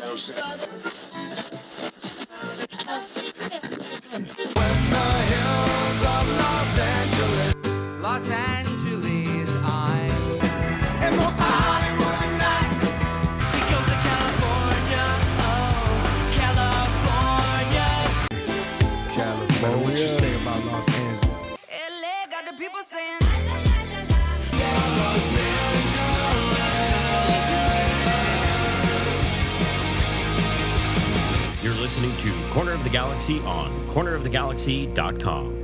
Los Angeles, I'm and most Hollywood nights. She goes to California, oh, California. California. What you say about Los Angeles? LA got the people saying, Los Angeles. You're listening to Corner of the Galaxy on cornerofthegalaxy.com.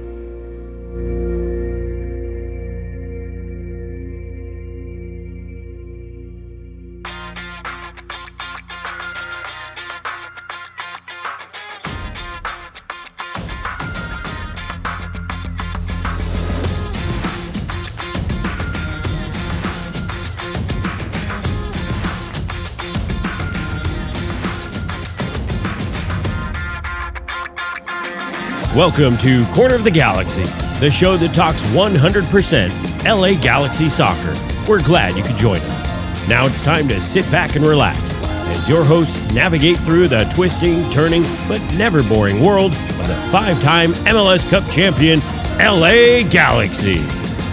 Welcome to Corner of the Galaxy, the show that talks 100% LA Galaxy soccer. We're glad you could join us. Now it's time to sit back and relax as your hosts navigate through the twisting, turning, but never boring world of the five-time MLS Cup champion, LA Galaxy.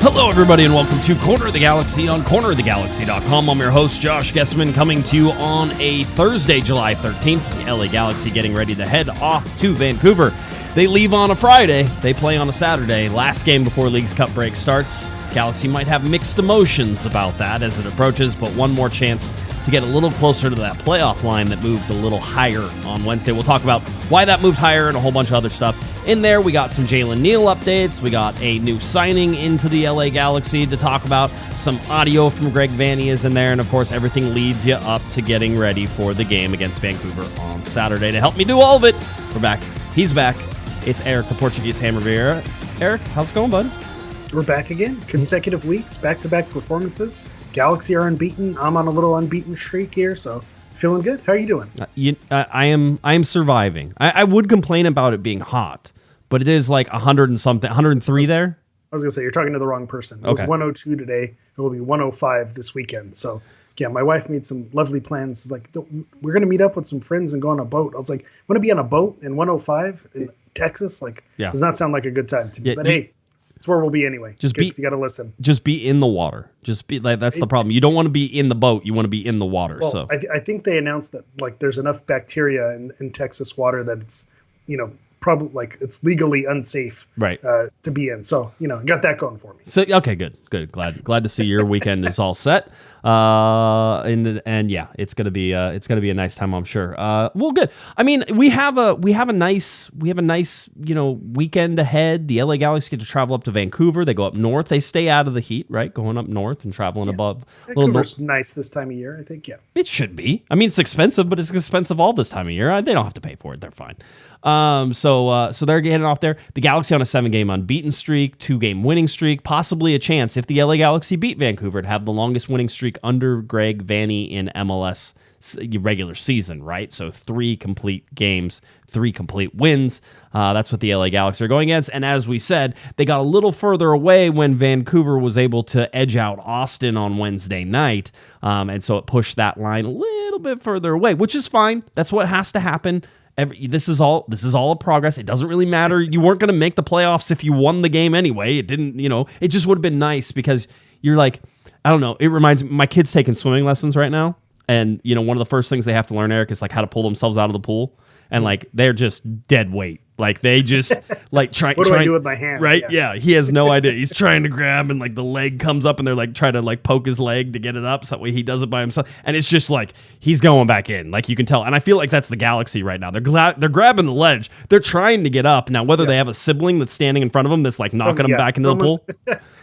Hello, everybody, and welcome to Corner of the Galaxy on cornerofthegalaxy.com. I'm your host, Josh Guesman, coming to you on a Thursday, July 13th. The LA Galaxy getting ready to head off to Vancouver. They leave on a Friday. They play on a Saturday. Last game before League's Cup break starts. Galaxy might have mixed emotions about that as it approaches, but one more chance to get a little closer to that playoff line that moved a little higher on Wednesday. We'll talk about why that moved higher and a whole bunch of other stuff. In there, we got some Jalen Neal updates. We got a new signing into the LA Galaxy to talk about. Some audio from Vanney is in there. And, of course, everything leads you up to getting ready for the game against Vancouver on Saturday. To help me do all of it, we're back. He's back. It's Eric, the Portuguese Hammer Vieira. Eric, how's it going, bud? We're back again. Consecutive weeks, back-to-back performances. Galaxy are unbeaten. I'm on a little unbeaten streak here, so feeling good. How are you doing? I am surviving. I would complain about it being hot, but it is like 100 and something, 103 there. I was going to say, you're talking to the wrong person. It was 102 today. It will be 105 this weekend. So, yeah, my wife made some lovely plans. She's like, we're going to meet up with some friends and go on a boat. I was like, want to be on a boat in 105 in Texas? Like, does not sound like a good time to me. But hey, it's where we'll be anyway. You got to listen. Just be in the water. Just be like, that's the problem. You don't want to be in the boat. You want to be in the water. Well, so I think they announced that like there's enough bacteria in Texas water that it's, probably like it's legally unsafe to be in. So, got that going for me. So, okay, good. Glad to see your weekend is all set. And yeah, it's going to be a nice time, I'm sure. Well, good. I mean, we have a nice, weekend ahead. The LA Galaxy get to travel up to Vancouver. They go up north. They stay out of the heat, right? Going up north and traveling above. Vancouver's nice this time of year, I think. Yeah, it should be. I mean, it's expensive, but it's expensive all this time of year. They don't have to pay for it. They're fine. So they're getting off there. The Galaxy on a 7-game unbeaten streak, 2-game winning streak, possibly a chance if the LA Galaxy beat Vancouver to have the longest winning streak under Vanney in MLS regular season, right? So 3 complete games, 3 complete wins. That's what the LA Galaxy are going against. And as we said, they got a little further away when Vancouver was able to edge out Austin on Wednesday night. And so it pushed that line a little bit further away, which is fine. That's what has to happen. This is all a progress. It doesn't really matter. You weren't going to make the playoffs if you won the game anyway. It didn't, it just would have been nice because you're like, I don't know. It reminds me, my kid's taking swimming lessons right now. And, one of the first things they have to learn, Eric, is like how to pull themselves out of the pool. And like, they're just dead weight. Like they just like trying. What do I do with my hand? Right. Yeah. He has no idea. He's trying to grab and like the leg comes up and they're like trying to like poke his leg to get it up. So that way he does it by himself. And it's just like, he's going back in. Like you can tell. And I feel like that's the Galaxy right now. They're grabbing the ledge. They're trying to get up. Now, whether they have a sibling that's standing in front of them that's like knocking them back into the pool.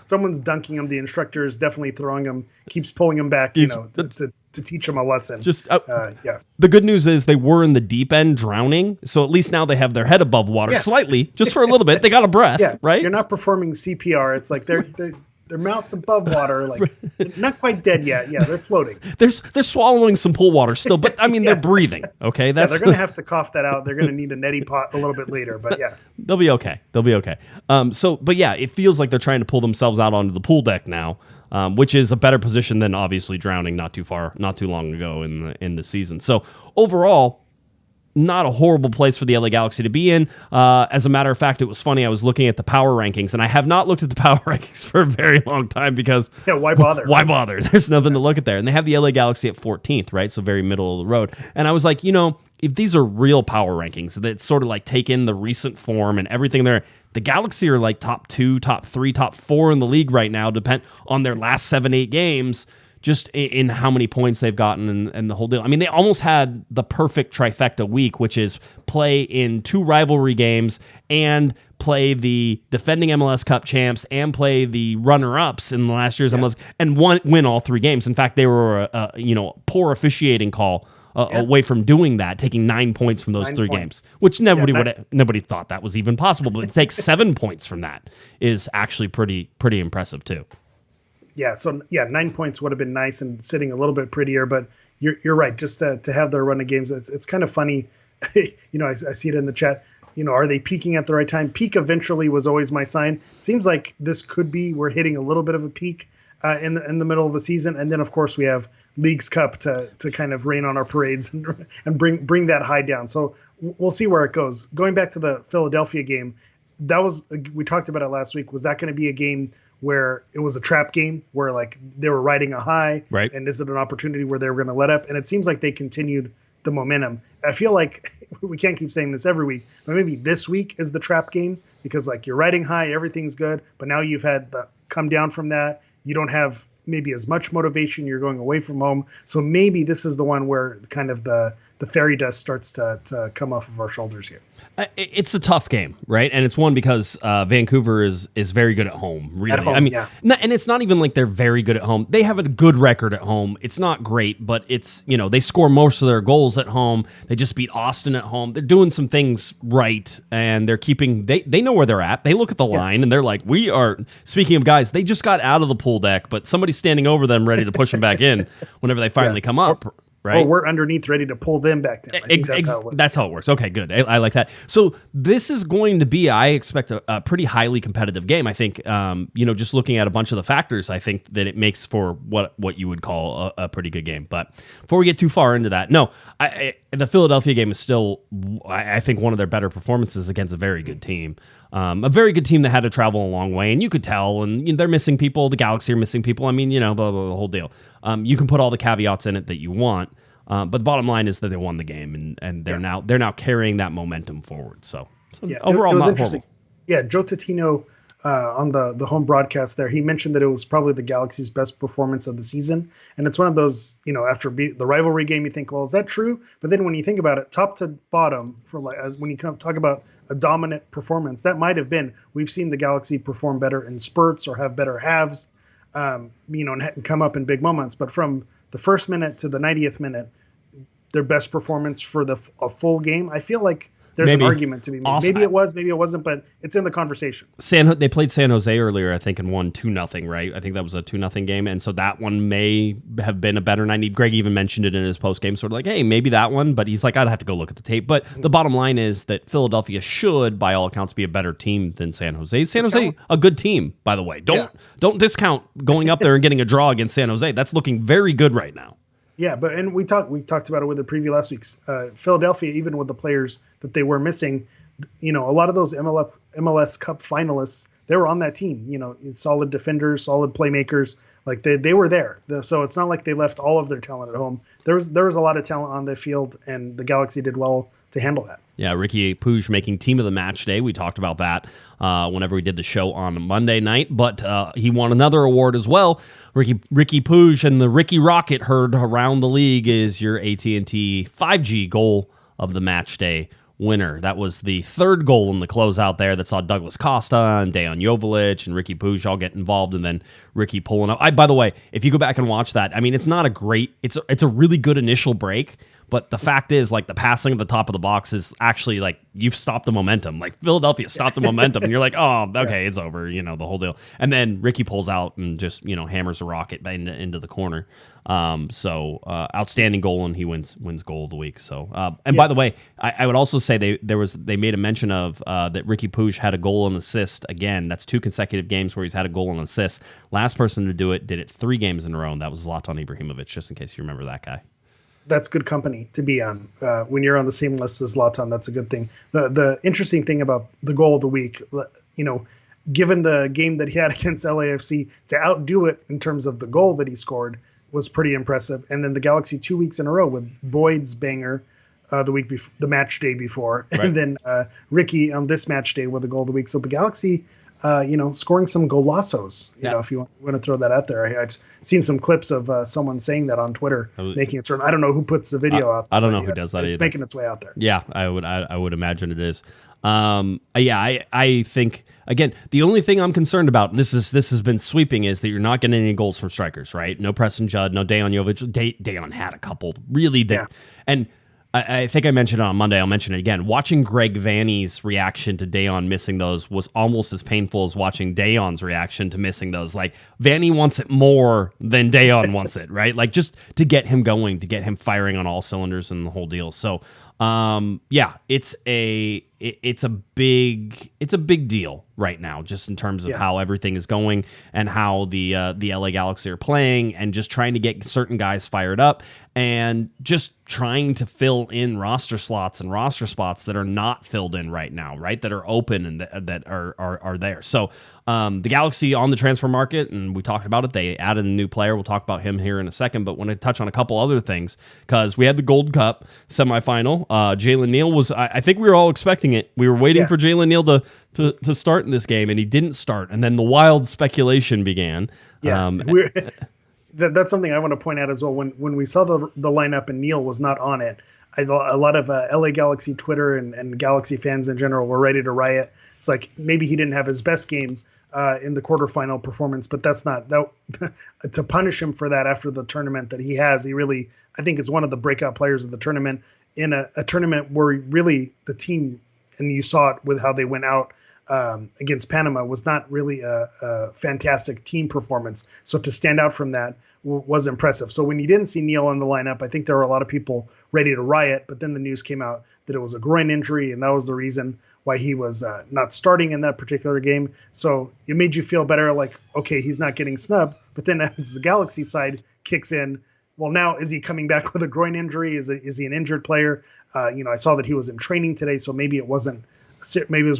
Someone's dunking him. The instructor is definitely throwing him, keeps pulling him back, to teach him a lesson. The good news is they were in the deep end drowning. So at least now they have their head above water slightly, just for a little bit. They got a breath, right? You're not performing CPR. It's like they're their mouths above water, like not quite dead yet. Yeah, they're floating. They're swallowing some pool water still, but I mean they're breathing. Okay, they're going to have to cough that out. They're going to need a neti pot a little bit later, but yeah, they'll be okay. But yeah, it feels like they're trying to pull themselves out onto the pool deck now, which is a better position than obviously drowning not too long ago in the season. So overall, not a horrible place for the LA Galaxy to be in. As a matter of fact, it was funny. I was looking at the power rankings, and I have not looked at the power rankings for a very long time because why bother? Why bother? There's nothing to look at there. And they have the LA Galaxy at 14th, right? So very middle of the road. And I was like, if these are real power rankings that sort of like take in the recent form and everything there, the Galaxy are like top 2, top 3, top 4 in the league right now, depend on their last 7-8 games. Just in how many points they've gotten and the whole deal. I mean, they almost had the perfect trifecta week, which is play in 2 rivalry games and play the defending MLS Cup champs and play the runner-ups in the last year's MLS and win all 3 games. In fact, they were a poor officiating call away from doing that, taking 9 points from those 3 games, which nobody thought that was even possible. But to take 7 points from that is actually pretty impressive too. Yeah, so 9 points would have been nice and sitting a little bit prettier, but you're right. Just to have their run of games, it's kind of funny. I see it in the chat. Are they peaking at the right time? Peak eventually was always my sign. It seems like this could be we're hitting a little bit of a peak in the middle of the season, and then of course we have Leagues Cup to kind of rain on our parades and bring that high down. So we'll see where it goes. Going back to the Philadelphia game, we talked about it last week. Was that going to be a game where it was a trap game where like they were riding a high, right? And is it an opportunity where they were going to let up? And it seems like they continued the momentum. I feel like we can't keep saying this every week, but maybe this week is the trap game because like you're riding high, everything's good, but now you've had the come down from that. You don't have maybe as much motivation. You're going away from home. So maybe this is the one where kind of the fairy dust starts to come off of our shoulders here. It's a tough game, right? And it's one because Vancouver is very good at home, really. At home, I mean, and it's not even like they're very good at home. They have a good record at home. It's not great, but it's, they score most of their goals at home. They just beat Austin at home. They're doing some things right, and they're keeping, they know where they're at. They look at the line, and they're like, speaking of guys, they just got out of the pool deck, but somebody's standing over them ready to push them back in whenever they finally come up. Right? Or we're underneath ready to pull them back down. I think that's how it works. Okay, good. I like that. So this is going to be, I expect, a pretty highly competitive game. I think, just looking at a bunch of the factors, I think that it makes for what you would call a pretty good game. But before we get too far into that, the Philadelphia game is still, I think, one of their better performances against a very good team. A very good team that had to travel a long way, and you could tell, and they're missing people. The Galaxy are missing people. I mean, blah, blah, blah, the whole deal. You can put all the caveats in it that you want, but the bottom line is that they won the game, and they're now carrying that momentum forward. So overall, it was not interesting. horrible. Yeah, Joe Tatino on the home broadcast there, he mentioned that it was probably the Galaxy's best performance of the season, and it's one of those, after the rivalry game, you think, well, is that true? But then when you think about it, top to bottom, when you talk about a dominant performance, that might have been. We've seen the Galaxy perform better in spurts or have better halves, and come up in big moments. But from the first minute to the 90th minute, their best performance for a full game, I feel like there's an argument to be made. Awesome. Maybe it was, maybe it wasn't, but it's in the conversation. They played San Jose earlier, I think, and won 2-0, right? I think that was a 2-0 game, and so that one may have been a better 90. Greg even mentioned it in his post-game, sort of like, hey, maybe that one, but he's like, I'd have to go look at the tape. But the bottom line is that Philadelphia should, by all accounts, be a better team than San Jose. San Jose, a good team, by the way. Don't discount going up there and getting a draw against San Jose. That's looking very good right now. Yeah, and we talked about it with the preview last week. Philadelphia, even with the players that they were missing, a lot of those MLS Cup finalists, they were on that team. Solid defenders, solid playmakers, like they were there. So it's not like they left all of their talent at home. There was a lot of talent on the field, and the Galaxy did well to handle that. Yeah, Ricky Puig making team of the match day. We talked about that whenever we did the show on Monday night, but he won another award as well. Ricky Puig and the Ricky Rocket heard around the league is your AT&T 5G goal of the match day winner. That was the third goal in the closeout there that saw Douglas Costa and Dejan Joveljic and Ricky Puig all get involved, and then Ricky pulling up. By the way, if you go back and watch that, I mean, it's not a great, it's a really good initial break, But the fact is, like, the passing at the top of the box is actually, like, you've stopped the momentum. Like, Philadelphia stopped the momentum, and you're like, oh, okay, it's over, the whole deal. And then Ricky pulls out and just, hammers a rocket into the corner. Outstanding goal, and he wins goal of the week. So, by the way, I would also say they made a mention of that Ricky Puig had a goal and assist again. That's 2 consecutive games where he's had a goal and assist. Last person to do it did it 3 games in a row, and that was Zlatan Ibrahimovic. Just in case you remember that guy. That's good company to be on. When you're on the same list as Zlatan, that's a good thing. The interesting thing about the goal of the week, given the game that he had against LAFC, to outdo it in terms of the goal that he scored was pretty impressive. And then the Galaxy 2 weeks in a row with Boyd's banger the match day before, right. And then Ricky on this match day with the goal of the week. So the Galaxy, scoring some golazos, if you want to throw that out there. I've seen some clips of someone saying that on Twitter, making it turn. I don't know who puts the video out there. I don't know who does that it's either. making its way out there. Yeah, I would imagine it is. I think, again, the only thing I'm concerned about, and this has been sweeping, is that you're not getting any goals from strikers, right? No Preston Judd, no Dejan Jovic. Dejan had a couple, really. And I think I mentioned it on Monday. I'll mention it again. Watching Greg Vanney's reaction to Dejan missing those was almost as painful as watching Dejan's reaction to missing those. Like, Vanney wants it more than Dejan wants it, right? Like, just to get him going, to get him firing on all cylinders and the whole deal. So, it's a big deal right now, just in terms of how everything is going and how the LA Galaxy are playing, and just trying to get certain guys fired up, and just trying to fill in roster slots and roster spots that are not filled in right now, right? That are open and that are there. So the Galaxy on the transfer market, and we talked about it, they added a new player. We'll talk about him here in a second, but want to touch on a couple other things, because we had the Gold Cup semifinal. Jalen Neal was, I think we were all expecting it. We were waiting for Jalen Neal to start in this game, and he didn't start. And then the wild speculation began. Yeah, that's something I want to point out as well. When we saw the lineup and Neal was not on it, a lot of LA Galaxy Twitter and Galaxy fans in general were ready to riot. It's like, maybe he didn't have his best game in the quarterfinal performance, but that's not that to punish him for that after the tournament that he has. He really, I think, is one of the breakout players of the tournament, in a tournament where really the team, and you saw it with how they went out against Panama, was not really a fantastic team performance. So to stand out from that was impressive. So when you didn't see Neal in the lineup, I think there were a lot of people ready to riot, but then the news came out that it was a groin injury, and that was the reason why he was not starting in that particular game. So it made you feel better, like, okay, he's not getting snubbed. But then as the Galaxy side kicks in, well, now is he coming back with a groin injury? Is he an injured player? I saw that he was in training today, so maybe it was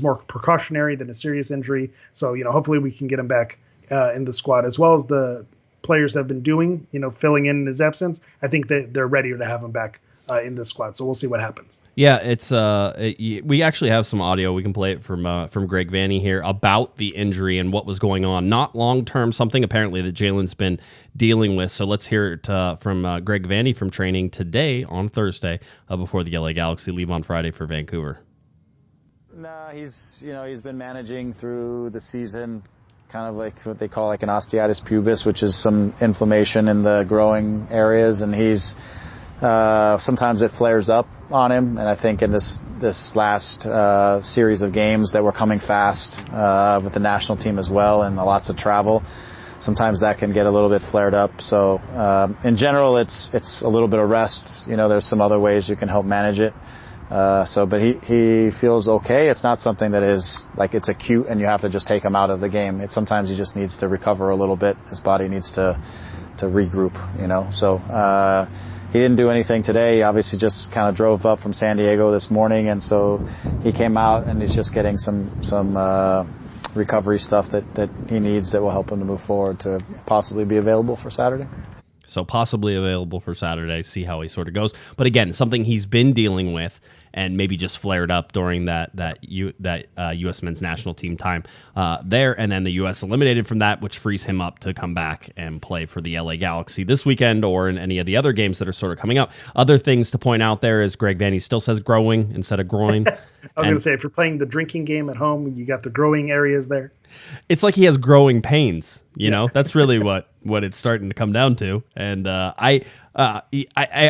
more precautionary than a serious injury. So, hopefully we can get him back in the squad, as well as the players have been doing, filling in his absence. I think that they're ready to have him back in the squad. So we'll see what happens. Yeah, it's we actually have some audio. We can play it from Greg Vanney here about the injury and what was going on. Not long term, something apparently that Jalen's been dealing with. So let's hear it from Greg Vanney from training today on Thursday before the LA Galaxy leave on Friday for Vancouver. No, he's been managing through the season, kind of like what they call like an osteitis pubis, which is some inflammation in the growing areas, and he's sometimes it flares up on him, and I think in this last series of games that were coming fast with the national team as well, and lots of travel, sometimes that can get a little bit flared up. So in general, it's a little bit of rest. There's some other ways you can help manage it. But he feels okay. It's not something that is like it's acute and you have to just take him out of the game. It's sometimes he just needs to recover a little bit. His body needs to regroup, So he didn't do anything today. He obviously just kind of drove up from San Diego this morning, and so he came out and he's just getting some recovery stuff that he needs that will help him to move forward to possibly be available for Saturday. So possibly available for Saturday, see how he sort of goes. But again, something he's been dealing with and maybe just flared up during that U.S. men's national team time there. And then the U.S. eliminated from that, which frees him up to come back and play for the LA Galaxy this weekend or in any of the other games that are sort of coming up. Other things to point out there is Greg Vanney still says growing instead of groin. I was going to say, if you're playing the drinking game at home, you got the growing areas there. it's like he has growing pains. You know, that's really what it's starting to come down to. And I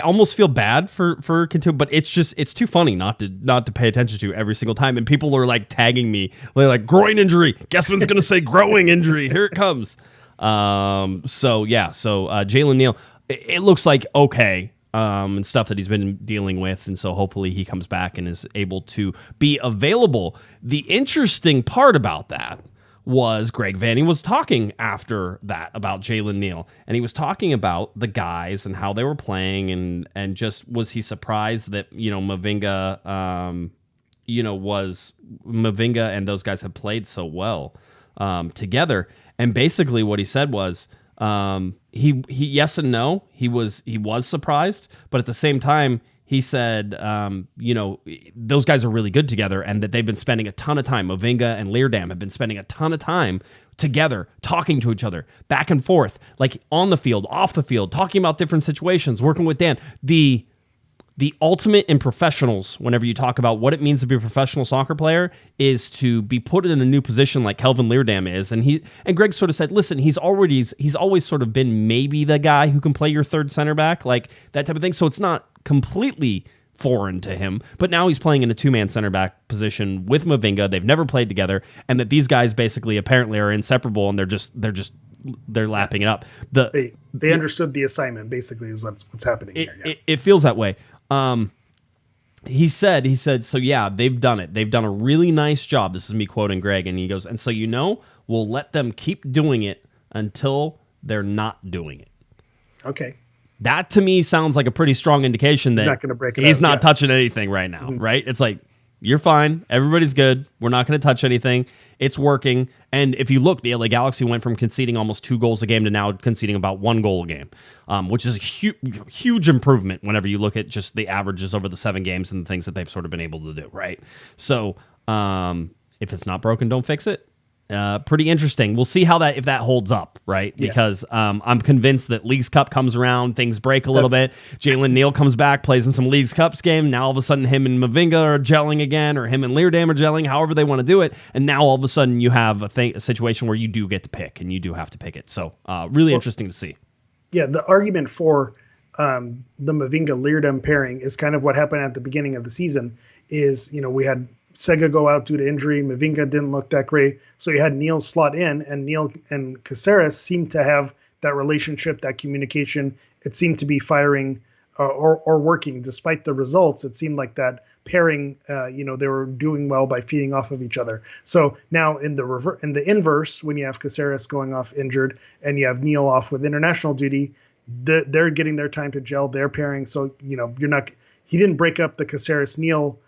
almost feel bad for Kintu, but it's too funny not to pay attention to every single time. And people are like tagging me, they're like, groin injury. Guesman's gonna say growing injury. Here it comes. So Jalen Neal, it looks like okay. And stuff that he's been dealing with. And so hopefully he comes back and is able to be available. The interesting part about that was Greg Vanney was talking after that about Jalen Neal. And he was talking about the guys and how they were playing and just was he surprised that, Mavinga, Mavinga and those guys have played so well together. And basically what he said was, he yes and no. He was surprised, but at the same time, he said, those guys are really good together, and that they've been spending a ton of time. Mavinga and Leerdam have been spending a ton of time together, talking to each other, back and forth, like on the field, off the field, talking about different situations, working with Dan. The ultimate in professionals, whenever you talk about what it means to be a professional soccer player, is to be put in a new position like Kelvin Leerdam is. And Greg sort of said, listen, he's always sort of been maybe the guy who can play your third center back, like that type of thing. So it's not completely foreign to him, but now he's playing in a two-man center back position with Mavinga. They've never played together, and that these guys basically apparently are inseparable, and they're lapping it up. They understood the assignment, basically, is what's happening here. Yeah. It feels that way. He said, so yeah, they've done it. They've done a really nice job. This is me quoting Greg, and he goes, and so we'll let them keep doing it until they're not doing it. Okay. That to me sounds like a pretty strong indication that he's not going to break it. He's not touching anything right now, right? It's like, you're fine. Everybody's good. We're not going to touch anything. It's working. And if you look, the LA Galaxy went from conceding almost 2 goals a game to now conceding about 1 goal a game, which is a huge improvement whenever you look at just the averages over the 7 games and the things that they've sort of been able to do, right? So if it's not broken, don't fix it. Pretty interesting. We'll see if that holds up, right? Yeah. Because I'm convinced that Leagues Cup comes around, things break a little bit. Jalen Neal comes back, plays in some Leagues Cups game. Now all of a sudden him and Mavinga are gelling again, or him and Leerdam are gelling, however they want to do it. And now all of a sudden you have a situation where you do get to pick, and you do have to pick it. So really interesting to see. Yeah, the argument for the Mavinga-Leerdam pairing is kind of what happened at the beginning of the season is, we had Sega go out due to injury. Mavinga didn't look that great. So you had Neal slot in, and Neal and Caceres seemed to have that relationship, that communication. It seemed to be firing or working despite the results. It seemed like that pairing, they were doing well by feeding off of each other. So now in the inverse, when you have Caceres going off injured and you have Neal off with international duty, they're getting their time to gel. They're pairing. So, he didn't break up the Caceres Neal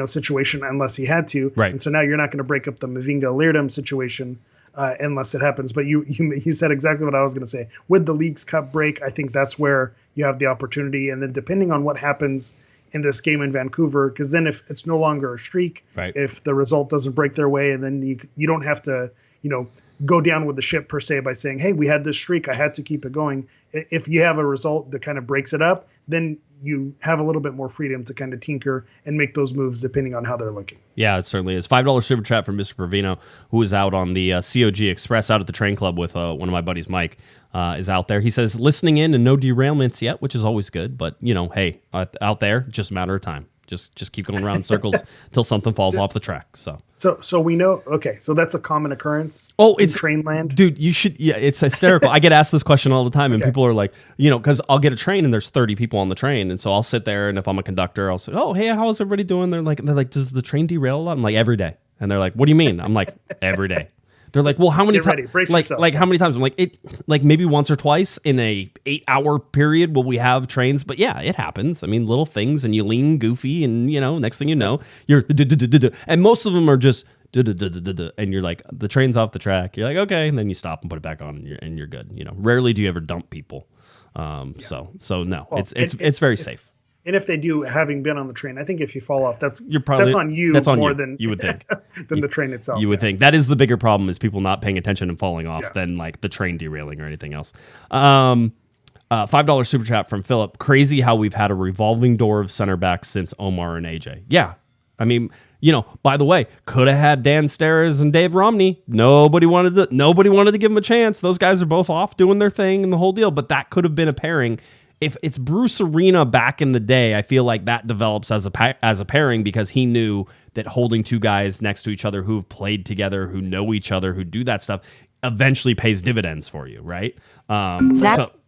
situation unless he had to. Right. And so now you're not going to break up the Mavinga-Leerdam situation unless it happens. But you said exactly what I was going to say. With the Leagues Cup break, I think that's where you have the opportunity. And then depending on what happens in this game in Vancouver, because then if it's no longer a streak, right, if the result doesn't break their way, and then you don't have to, go down with the ship per se by saying, hey, we had this streak, I had to keep it going. If you have a result that kind of breaks it up, then you have a little bit more freedom to kind of tinker and make those moves depending on how they're looking. Yeah, it certainly is. $5 super chat from Mr. Provino, who is out on the COG Express out at the train club with one of my buddies, Mike, is out there. He says, listening in and no derailments yet, which is always good. But, hey, out there, just a matter of time. Just keep going around in circles until something falls off the track. So we know. Okay, so that's a common occurrence. It's train land, dude. You should. Yeah, it's hysterical. I get asked this question all the time, and people are like, because I'll get a train and there's 30 people on the train, and so I'll sit there, and if I'm a conductor, I'll say, oh, hey, how is everybody doing? They're like, does the train derail a lot? I'm like, every day, and they're like, what do you mean? I'm like, every day. They're like, well, how many times? Like how many times? I'm like maybe once or twice in a 8-hour period will we have trains? But yeah, it happens. I mean, little things, and you lean goofy, and next thing you know, you're and most of them are just and you're like, the train's off the track. You're like, okay, and then you stop and put it back on, and you're good. Rarely do you ever dump people. So no, well, it's very safe. And if they do, having been on the train, I think if you fall off, that's on you more than you would think than the train itself. You would think that is the bigger problem, is people not paying attention and falling off than like the train derailing or anything else. $5 super chat from Philip. Crazy how we've had a revolving door of center backs since Omar and AJ. Yeah, I mean, by the way, could have had Dan Steres and Dave Romney. Nobody wanted to give them a chance. Those guys are both off doing their thing and the whole deal, but that could have been a pairing. If it's Bruce Arena back in the day, I feel like that develops as a pairing because he knew that holding two guys next to each other who've played together, who know each other, who do that stuff, eventually pays dividends for you, right?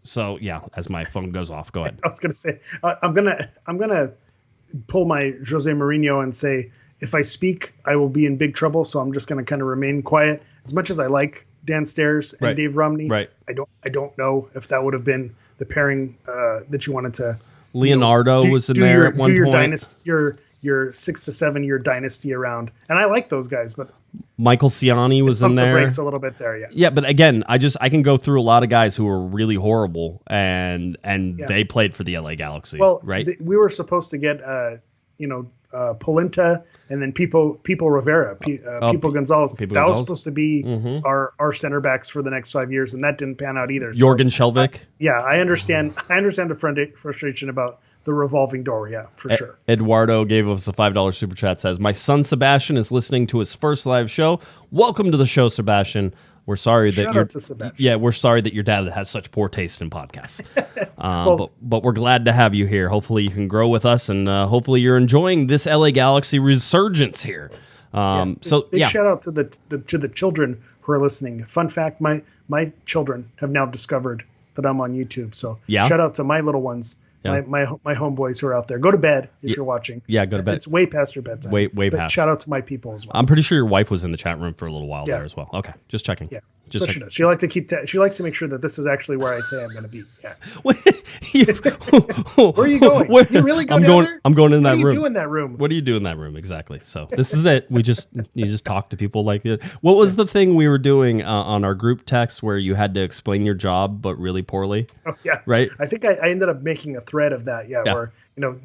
So yeah, as my phone goes off, go ahead. I was gonna say I'm gonna pull my Jose Mourinho and say if I speak, I will be in big trouble. So I'm just gonna kind of remain quiet. As much as I like Dan Steres and Dave Romney, I don't know if that would have been the pairing that you wanted to. Leonardo was in there at one point. Dynasty, your 6 to 7 year dynasty around, and I like those guys, but Michael Ciani was in there. The brakes a little bit there, yeah. Yeah, but again, I can go through a lot of guys who were really horrible, and they played for the LA Galaxy. Well, right? We were supposed to get Polenta and then Pipo Rivera, Pipo Gonzalez. That was supposed to be our center backs for the next 5 years, and that didn't pan out either. Jorgen Skjelvik. I understand the frustration about the revolving door, yeah, for sure. Eduardo gave us a $5 super chat, says, my son Sebastian is listening to his first live show. Welcome to the show, Sebastian. We're sorry we're sorry that your dad has such poor taste in podcasts. But we're glad to have you here. Hopefully you can grow with us, and hopefully you're enjoying this LA Galaxy resurgence here. Big shout out to the children who are listening. Fun fact, my children have now discovered that I'm on YouTube. So shout out to my little ones. Yeah. My homeboys who are out there. Go to bed if you're watching. Yeah, go to bed. It's way past your bedtime. Way past. Shout out to my people as well. I'm pretty sure your wife was in the chat room for a little while there as well. Okay, just checking. Yeah, just checking. She likes to she likes to make sure that this is actually where I say I'm going to be. Yeah. Where are you going? You really go down there? I'm going in that room. What do you do in that room? What do you do in that room exactly? So this is it. You just talk to people like this. What was the thing we were doing on our group text where you had to explain your job but really poorly? Oh yeah, right. I think I ended up making a thread of that. Yeah. Where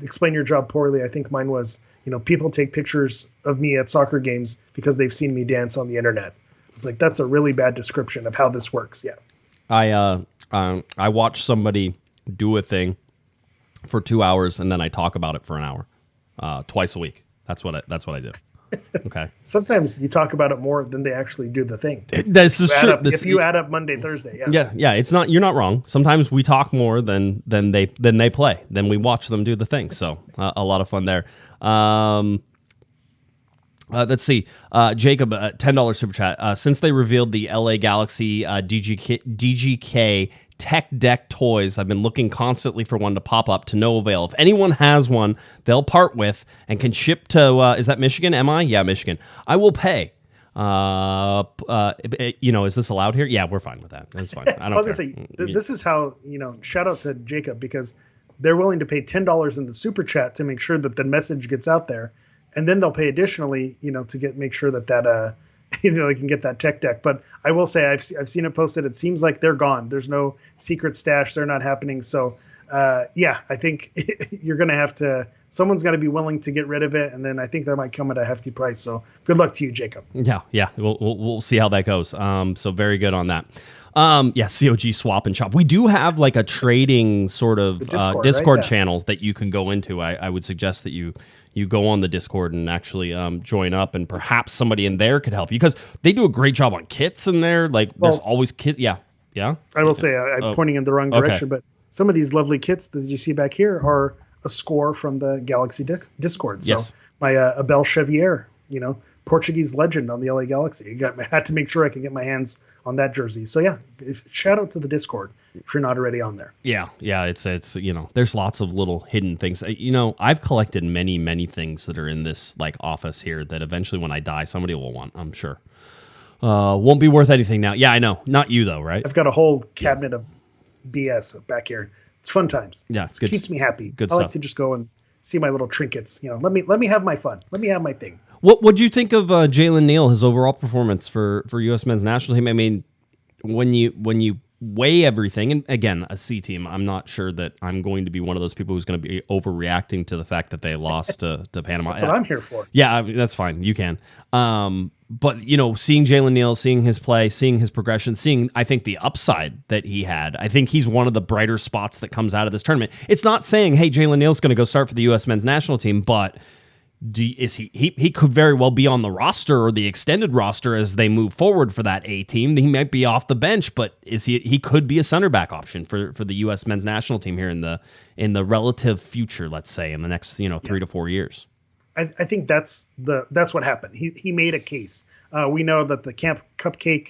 explain your job poorly. I think mine was people take pictures of me at soccer games because they've seen me dance on the internet. It's like that's a really bad description of how this works. Yeah. I watch somebody do a thing for 2 hours and then I talk about it for an hour, twice a week. That's what I do. Okay. Sometimes you talk about it more than they actually do the thing. This is true. If you add up Monday, Thursday, yeah. It's not. You're not wrong. Sometimes we talk more than they play. Then we watch them do the thing. So a lot of fun there. Let's see. Jacob, $10 super chat. Since they revealed the LA Galaxy DGK Tech Deck toys, I've been looking constantly for one to pop up to no avail. If anyone has one they'll part with and can ship to, is that Michigan? Am I? Yeah, Michigan. I will pay. Is this allowed here? Yeah, we're fine with that. That's fine. I was going to say, this is how, shout out to Jacob because they're willing to pay $10 in the super chat to make sure that the message gets out there. And then they'll pay additionally, to make sure that they can get that tech deck. But I will say I've seen it posted. It seems like they're gone. There's no secret stash. They're not happening. So I think you're going to have to. Someone's got to be willing to get rid of it, and then I think that might come at a hefty price. So good luck to you, Jacob. Yeah. We'll see how that goes. So very good on that. COG swap and shop. We do have like a trading sort of Discord channel that you can go into. I would suggest that you go on the Discord and actually join up, and perhaps somebody in there could help you because they do a great job on kits in there. There's always kit. Yeah. I will say I'm pointing in the wrong direction, but some of these lovely kits that you see back here are a score from the Galaxy Discord. So my Abel Xavier, Portuguese legend on the LA Galaxy. I had to make sure I could get my hands on that jersey. So shout out to the Discord if you're not already on there. Yeah. It's there's lots of little hidden things. I've collected many things that are in this office here that eventually when I die somebody will want, I'm sure. Won't be worth anything now. Yeah, I know. Not you though, right? I've got a whole cabinet of BS back here. It's fun times. Yeah, it keeps me happy. Good I stuff. like to just go and see my little trinkets. Let me have my fun. Let me have my thing. What'd you think of Jalen Neal, his overall performance for U.S. men's national team? I mean, when you weigh everything, and again, a C team, I'm not sure that I'm going to be one of those people who's going to be overreacting to the fact that they lost to Panama. That's what I'm here for. Yeah, that's fine. You can. But, seeing Jalen Neal, seeing his play, seeing his progression, seeing, I think, the upside that he had, I think he's one of the brighter spots that comes out of this tournament. It's not saying, hey, Jalen Neal's going to go start for the U.S. men's national team, but He could very well be on the roster or the extended roster as they move forward for that A team. He might be off the bench, but he could be a center back option for the U.S. men's national team here in the relative future, let's say, in the next 3 to 4 years. I think that's what happened. He made a case. We know that the Camp Cupcake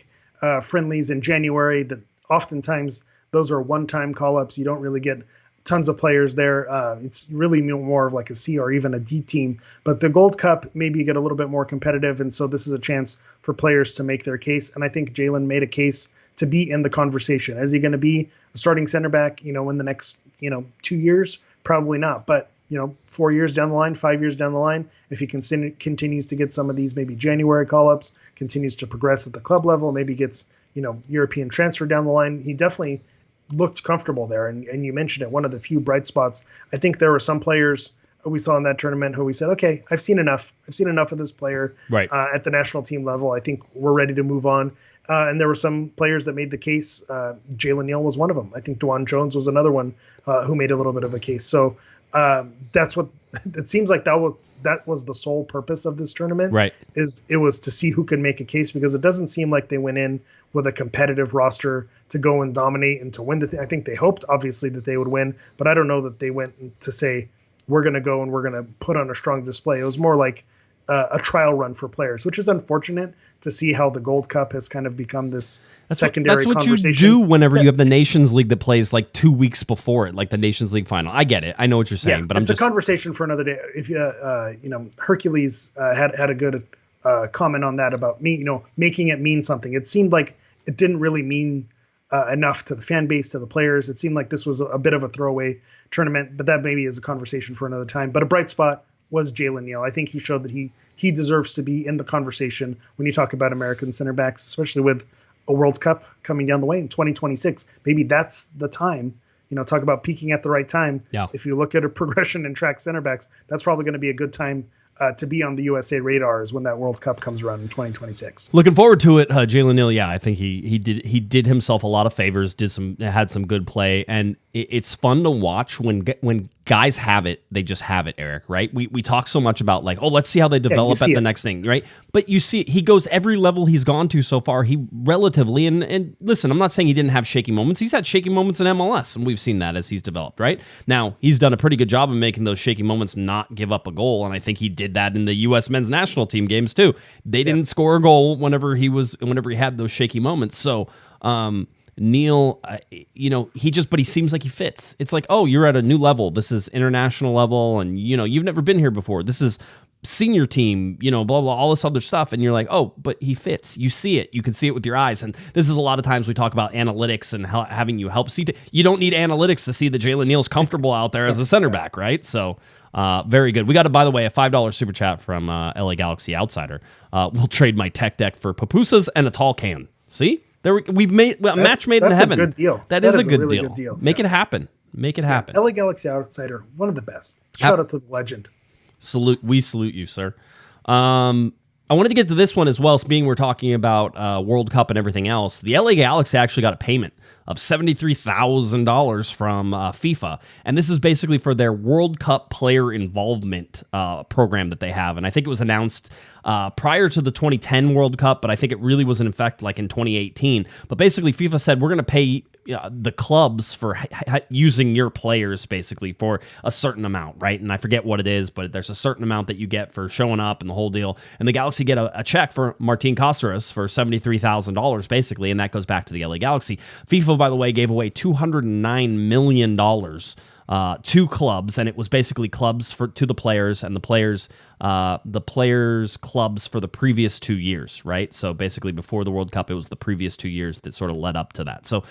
friendlies in January, that oftentimes those are one-time call-ups. You don't really get tons of players there. It's really more of like a C or even a D team. But the Gold Cup, maybe you get a little bit more competitive, and so this is a chance for players to make their case. And I think Jalen made a case to be in the conversation. Is he going to be a starting center back, in the next, 2 years? Probably not. But 4 years down the line, 5 years down the line, if he continues to get some of these maybe January call-ups, continues to progress at the club level, maybe gets, European transfer down the line, he definitely looked comfortable there. And you mentioned it, one of the few bright spots. I think there were some players we saw in that tournament who we said, okay, I've seen enough of this player at the national team level. I think we're ready to move on. And there were some players that made the case. Jalen Neal was one of them. I think Dwan Jones was another one who made a little bit of a case. So that's what it seems like. That was the sole purpose of this tournament. Right. It was to see who could make a case, because it doesn't seem like they went in with a competitive roster to go and dominate and to win the thing. I think they hoped, obviously, that they would win, but I don't know that they went to say, we're going to go and we're going to put on a strong display. It was more like a trial run for players, which is unfortunate to see how the Gold Cup has kind of become this secondary conversation. That's what you do whenever you have the Nations League that plays like 2 weeks before it, like the Nations League final. I get it. I know what you're saying, but it's a conversation for another day. If Hercules had a good comment on that about making it mean something. It seemed like it didn't really mean enough to the fan base, to the players. It seemed like this was a bit of a throwaway tournament, but that maybe is a conversation for another time. But a bright spot was Jalen Neal. I think he showed that he deserves to be in the conversation when you talk about American center backs, especially with a World Cup coming down the way in 2026. Maybe that's the time, talk about peaking at the right time. Yeah. If you look at a progression in track center backs, that's probably going to be a good time to be on the USA radars when that World Cup comes around in 2026. Looking forward to it. Jalen Neal, I think he did himself a lot of favors, had some good play, and it's fun to watch when guys have it, they just have it, Eric, right? We talk so much about like, let's see how they develop at the next thing, right? But you see, he goes every level he's gone to so far, he relatively, and listen, I'm not saying he didn't have shaky moments. He's had shaky moments in MLS, and we've seen that as he's developed, right? Now, he's done a pretty good job of making those shaky moments not give up a goal, and I think he did that in the U.S. men's national team games too. They didn't score a goal whenever he had those shaky moments. So, Neal, but he seems like he fits. It's like, you're at a new level. This is international level, and you've never been here before. This is senior team, blah, blah, all this other stuff. And you're like, but he fits. You see it. You can see it with your eyes. And this is a lot of times we talk about analytics and having you help see. You don't need analytics to see that Jalen Neal's comfortable out there as a center back, right? So, very good. We got, by the way, a $5 super chat from LA Galaxy Outsider. We'll trade my tech deck for pupusas and a tall can. See? We've made a match made in heaven. That's a good deal. That is a really good deal. Make it happen. Make it happen. LA Galaxy Outsider, one of the best. Shout out to the legend. We salute you, sir. I wanted to get to this one as well, being we're talking about World Cup and everything else. The LA Galaxy actually got a payment of $73,000 from FIFA, and this is basically for their World Cup player involvement program that they have. And I think it was announced prior to the 2010 World Cup, but I think it really was in effect like in 2018. But basically, FIFA said, we're going to pay the clubs for using your players basically for a certain amount, right? And I forget what it is, but there's a certain amount that you get for showing up and the whole deal. And the Galaxy get a check for Martin Cáceres for $73,000 basically, and that goes back to the LA Galaxy. FIFA, by the way, gave away $209 million to clubs, and it was basically clubs to the players, and the players clubs for the previous 2 years, right? So basically before the World Cup, it was the previous 2 years that sort of led up to that. So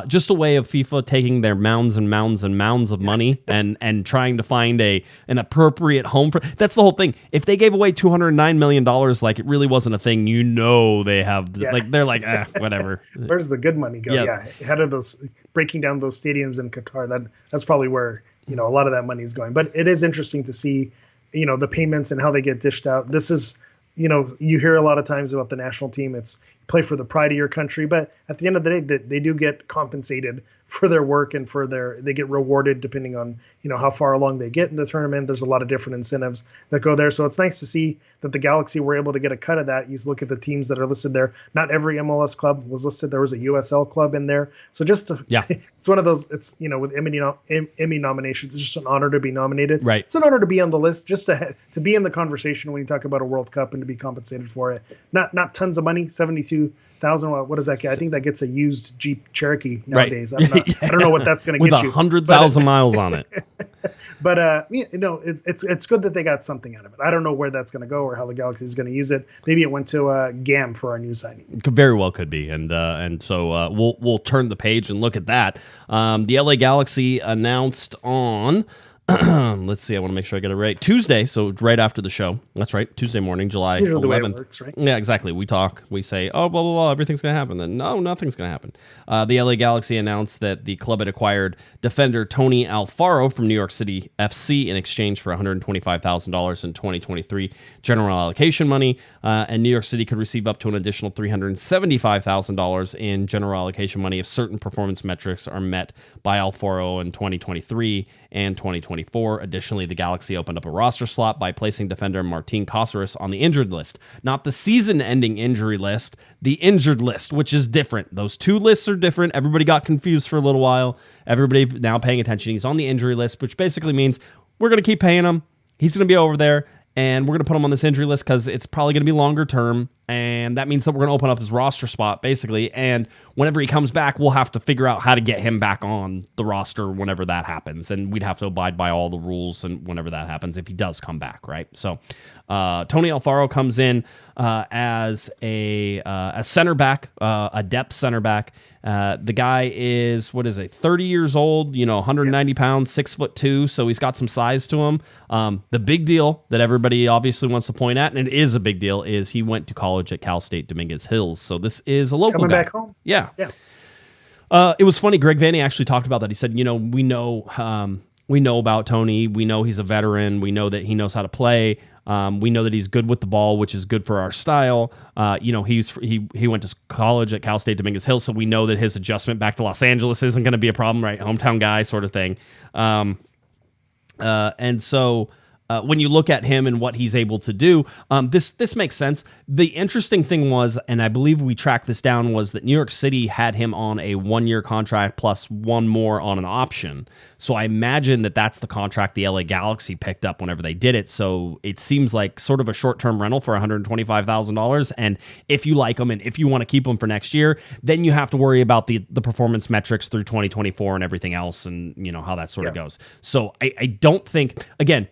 just a way of FIFA taking their mounds and mounds and mounds of money and trying to find an appropriate home for. That's the whole thing. If they gave away $209 million, like it really wasn't a thing, they have like they're like whatever. Where's the good money go? Yeah, ahead of those breaking down those stadiums in Qatar, that's probably where a lot of that money is going. But it is interesting to see the payments and how they get dished out. This is you hear a lot of times about the national team, it's play for the pride of your country, but at the end of the day, they do get compensated for their work and they get rewarded depending on, how far along they get in the tournament. There's a lot of different incentives that go there. So it's nice to see that the Galaxy were able to get a cut of that. You look at the teams that are listed there. Not every MLS club was listed. There was a USL club in there. So it's one of those, it's, with Emmy nominations, it's just an honor to be nominated. Right. It's an honor to be on the list, just to be in the conversation when you talk about a World Cup and to be compensated for it. Not tons of money, 72,000. What does that get? I think that gets a used Jeep Cherokee nowadays. Right. I don't know what that's going to with get you. 100,000 miles on it. But it's good that they got something out of it. I don't know where that's going to go or how the Galaxy is going to use it. Maybe it went to GAM for our new signing. Very well could be, and so we'll turn the page and look at that. The LA Galaxy announced on. Let's see. I want to make sure I get it right. Tuesday, so right after the show. That's right. Tuesday morning, July 11th. The way it works, right? Yeah, exactly. We talk. We say, oh, blah, blah, blah. Everything's going to happen. Then, no, nothing's going to happen. The LA Galaxy announced that the club had acquired defender Tony Alfaro from New York City FC in exchange for $125,000 in 2023 general allocation money. And New York City could receive up to an additional $375,000 in general allocation money if certain performance metrics are met by Alfaro in 2023 and 2024. Additionally, the Galaxy opened up a roster slot by placing defender Martin Cáceres on the injured list. Not the season-ending injury list, the injured list, which is different. Those two lists are different. Everybody got confused for a little while. Everybody now paying attention. He's on the injury list, which basically means we're going to keep paying him. He's going to be over there, and we're going to put him on this injury list because it's probably going to be longer term. And that means that we're going to open up his roster spot, basically. And whenever he comes back, we'll have to figure out how to get him back on the roster whenever that happens. And we'd have to abide by all the rules and whenever that happens, if he does come back, right? So Tony Alfaro comes in as a center back, a depth center back. The guy is, 30 years old, 190 pounds, 6'2", so he's got some size to him. The big deal that everybody obviously wants to point at, and it is a big deal, is he went to college at Cal State Dominguez Hills. So this is a local guy. Coming back home? Yeah. Yeah. It was funny. Greg Vanney actually talked about that. He said, we know about Tony. We know he's a veteran. We know that he knows how to play. We know that he's good with the ball, which is good for our style. He went to college at Cal State Dominguez Hills, so we know that his adjustment back to Los Angeles isn't going to be a problem, right? Hometown guy sort of thing. And so when you look at him and what he's able to do, this makes sense. The interesting thing was, and I believe we tracked this down, was that New York City had him on a 1-year contract plus one more on an option. So I imagine that that's the contract the LA Galaxy picked up whenever they did it. So it seems like sort of a short-term rental for $125,000. And if you like him and if you want to keep him for next year, then you have to worry about the performance metrics through 2024 and everything else, and how that sort of goes. So I don't think, again,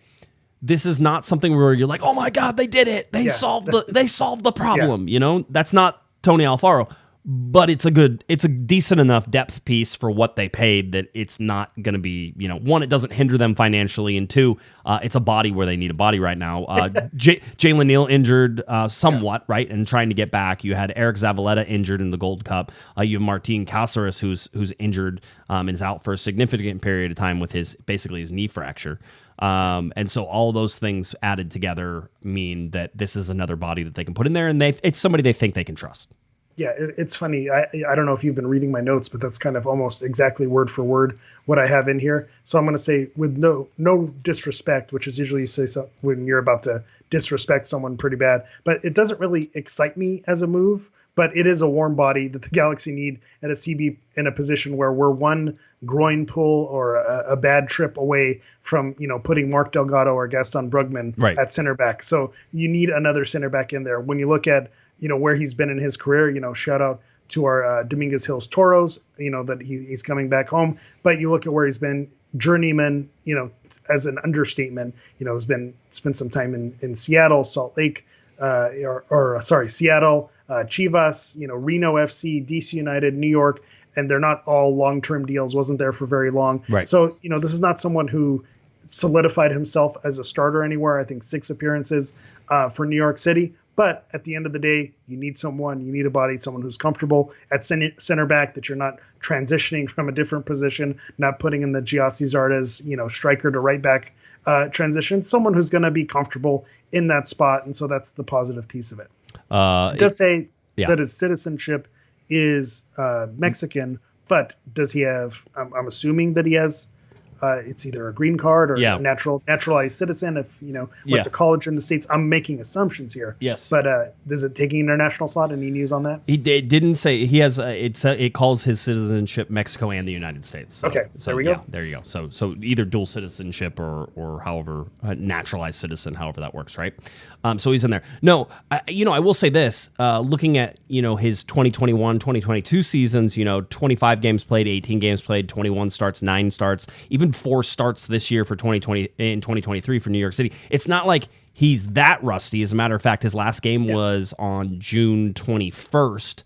this is not something where you're like, oh my God, they did it. They solved the problem. That's not Tony Alfaro, but it's a decent enough depth piece for what they paid that it's not going to be, one, it doesn't hinder them financially, and two, it's a body where they need a body right now. Jalen Neal injured somewhat, right, and trying to get back. You had Eric Zavaleta injured in the Gold Cup. You have Martin Cáceres who's injured and is out for a significant period of time with his knee fracture. And so all those things added together mean that this is another body that they can put in there, and it's somebody they think they can trust. Yeah, it's funny. I don't know if you've been reading my notes, but that's kind of almost exactly word for word what I have in here. So I'm going to say, with no disrespect, which is usually you say so when you're about to disrespect someone pretty bad, but it doesn't really excite me as a move. But it is a warm body that the Galaxy need at a CB in a position where we're one groin pull or a bad trip away from, putting Mark Delgado or Gaston Brugman at center back. So you need another center back in there. When you look at, where he's been in his career, shout out to our Dominguez Hills Toros, that he's coming back home. But you look at where he's been, journeyman, as an understatement, has spent some time in Seattle, Salt Lake, Seattle, Chivas, Reno FC, DC United, New York, and they're not all long-term deals, wasn't there for very long. Right. So, this is not someone who solidified himself as a starter anywhere. I think 6 appearances for New York City. But at the end of the day, you need a body, someone who's comfortable at center back, that you're not transitioning from a different position, not putting in the Giassi Zardes, striker to right back transition, someone who's going to be comfortable in that spot. And so that's the positive piece of it. It does say that his citizenship is Mexican, But does he have? I'm assuming that he has. It's either a green card or a naturalized citizen. If went to college in the States, I'm making assumptions here. Yes, but is it taking international slot? Any news on that? It didn't say he has. It calls his citizenship Mexico and the United States. So, okay, there we go. Yeah, there you go. So either dual citizenship or however naturalized citizen, however that works, right? So he's in there. No, I will say this. Looking at his 2021, 2022 seasons, 25 games played, 18 games played, 21 starts, 9 starts, even 4 starts this year for 2020 and 2023 for New York City. It's not like he's that rusty. As a matter of fact, his last game was on June 21st,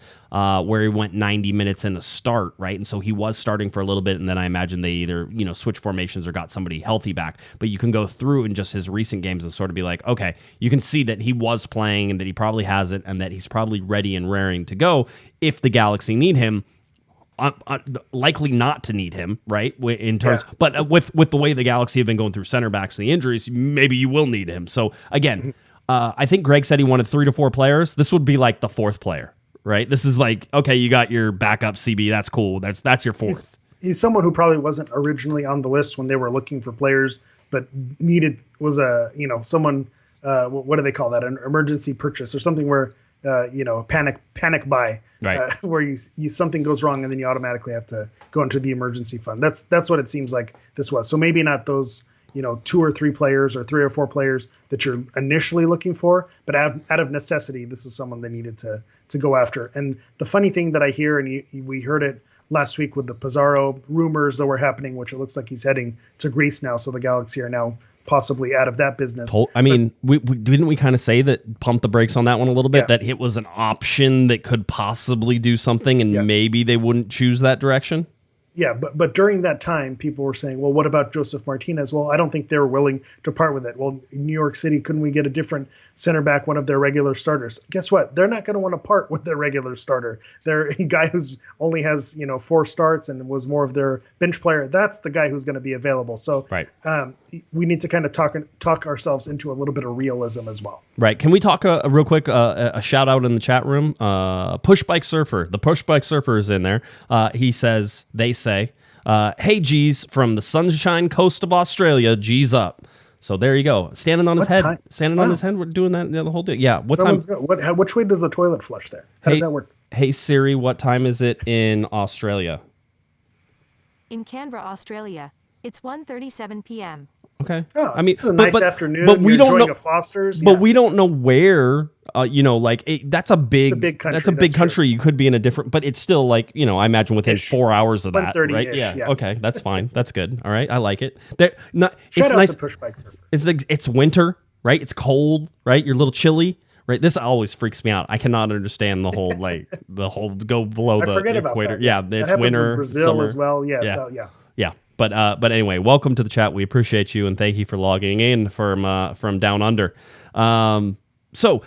where he went 90 minutes in the start, right? And so he was starting for a little bit, and then I imagine they either switched formations or got somebody healthy back. But you can go through in just his recent games and sort of be like, okay, you can see that he was playing and that he probably has it and that he's probably ready and raring to go if the Galaxy need him. Likely not to need him, right? In terms, but with the way the Galaxy have been going through center backs and the injuries, maybe you will need him. So again, I think Greg said he wanted 3 to 4 players. This would be like the 4th player, right? This is like, okay, you got your backup CB. That's cool. That's your 4th. He's someone who probably wasn't originally on the list when they were looking for players, but was someone. What do they call that? An emergency purchase or something where. Panic buy, right? Where you something goes wrong and then you automatically have to go into the emergency fund. That's what it seems like this was. So maybe not those 2 or 3 players or 3 or 4 players that you're initially looking for, but out of necessity, this is someone they needed to go after. And the funny thing that I hear, and we heard it last week with the Pizarro rumors that were happening, which it looks like he's heading to Greece now. So the Galaxy are now possibly out of that business. I mean, didn't we kind of say that, pump the brakes on that one a little bit, that it was an option that could possibly do something and maybe they wouldn't choose that direction? Yeah, but during that time, people were saying, well, what about Joseph Martinez? Well, I don't think they were willing to part with it. Well, in New York City, couldn't we get a different center back, one of their regular starters? Guess what? They're not going to want to part with their regular starter. They're a guy who's only has 4 starts and was more of their bench player. That's the guy who's going to be available. So we need to kind of talk ourselves into a little bit of realism as well. Right. Can we talk real quick, a shout out in the chat room? Push Bike Surfer. The Push Bike Surfer is in there. They say, hey, G's from the Sunshine Coast of Australia, G's up. So there you go. Standing on his head. We're doing that the whole day. Yeah. What time? Which way does the toilet flush there? How does that work? Hey, Siri, what time is it in Australia? In Canberra, Australia, it's 1:37 p.m. Okay. Oh, I mean, it's a nice afternoon. But we don't know. Foster's, but we don't know where. That's a big country. That's a big country. True. You could be in a different, but it's still I imagine within 4 hours of that, right? Yeah. Okay, that's fine. That's good. All right, I like it. It's nice. Push Bike Surfer. It's winter, right? It's cold, right? You're a little chilly, right? This always freaks me out. I cannot understand the whole go below the equator. Yeah, it's winter, Brazil summer as well. Yeah. Yeah. So, yeah. Yeah. But anyway, welcome to the chat. We appreciate you and thank you for logging in from down under. So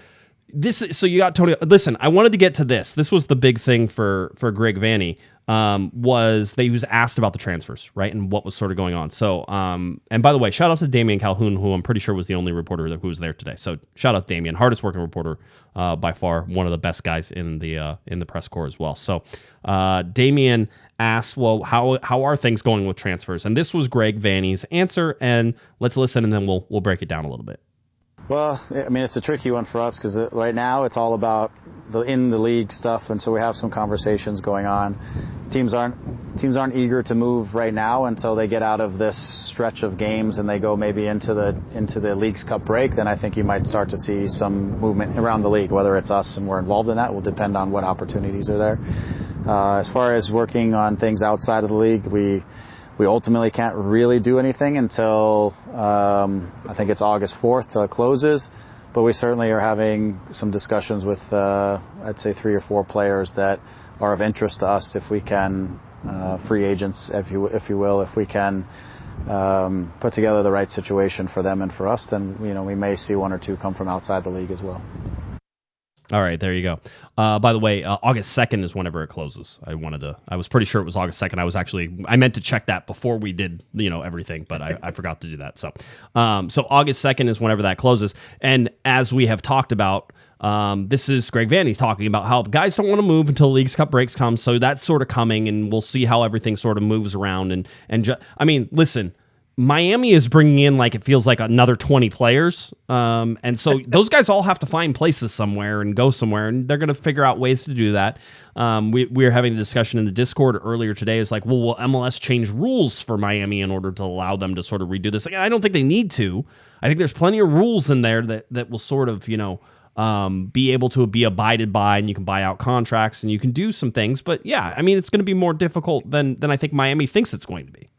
you got Tony. Listen, I wanted to get to this. This was the big thing for Greg Vanney. Was that he was asked about the transfers, right, and what was sort of going on. So, and by the way, shout out to Damian Calhoun, who I'm pretty sure was the only reporter who was there today. So, shout out Damian, hardest working reporter by far, one of the best guys in the press corps as well. So, Damian asked, well, how are things going with transfers? And this was Greg Vanney's answer. And let's listen, and then we'll break it down a little bit. Well, I mean, it's a tricky one for us because right now it's all about the in the league stuff, and so we have some conversations going on. Teams aren't eager to move right now until they get out of this stretch of games and they go maybe into the Leagues Cup break. Then I think you might start to see some movement around the league. Whether it's us and we're involved in that will depend on what opportunities are there. As far as working on things outside of the league, we ultimately can't really do anything until I think it's August 4th till it closes. But we certainly are having some discussions with I'd say 3 or 4 players that are of interest to us if we can free agents, if you will, if we can put together the right situation for them and for us, then we may see 1 or 2 come from outside the league as well. All right, there you go. By the way, August 2nd is whenever it closes. I was pretty sure it was August 2nd. I meant to check that before we did, everything, but I forgot to do that. So August 2nd is whenever that closes. And as we have talked about, this is Greg Vanney talking about how guys don't want to move until Leagues Cup breaks come. So that's sort of coming, and we'll see how everything sort of moves around. Listen, Miami is bringing in, like, it feels like another 20 players. And so those guys all have to find places somewhere and go somewhere, and they're going to figure out ways to do that. We were having a discussion in the Discord earlier today. It's like, well, will MLS change rules for Miami in order to allow them to sort of redo this? Like, I don't think they need to. I think there's plenty of rules in there that will sort of, be able to be abided by, and you can buy out contracts and you can do some things. But yeah, I mean, it's going to be more difficult than I think Miami thinks it's going to be.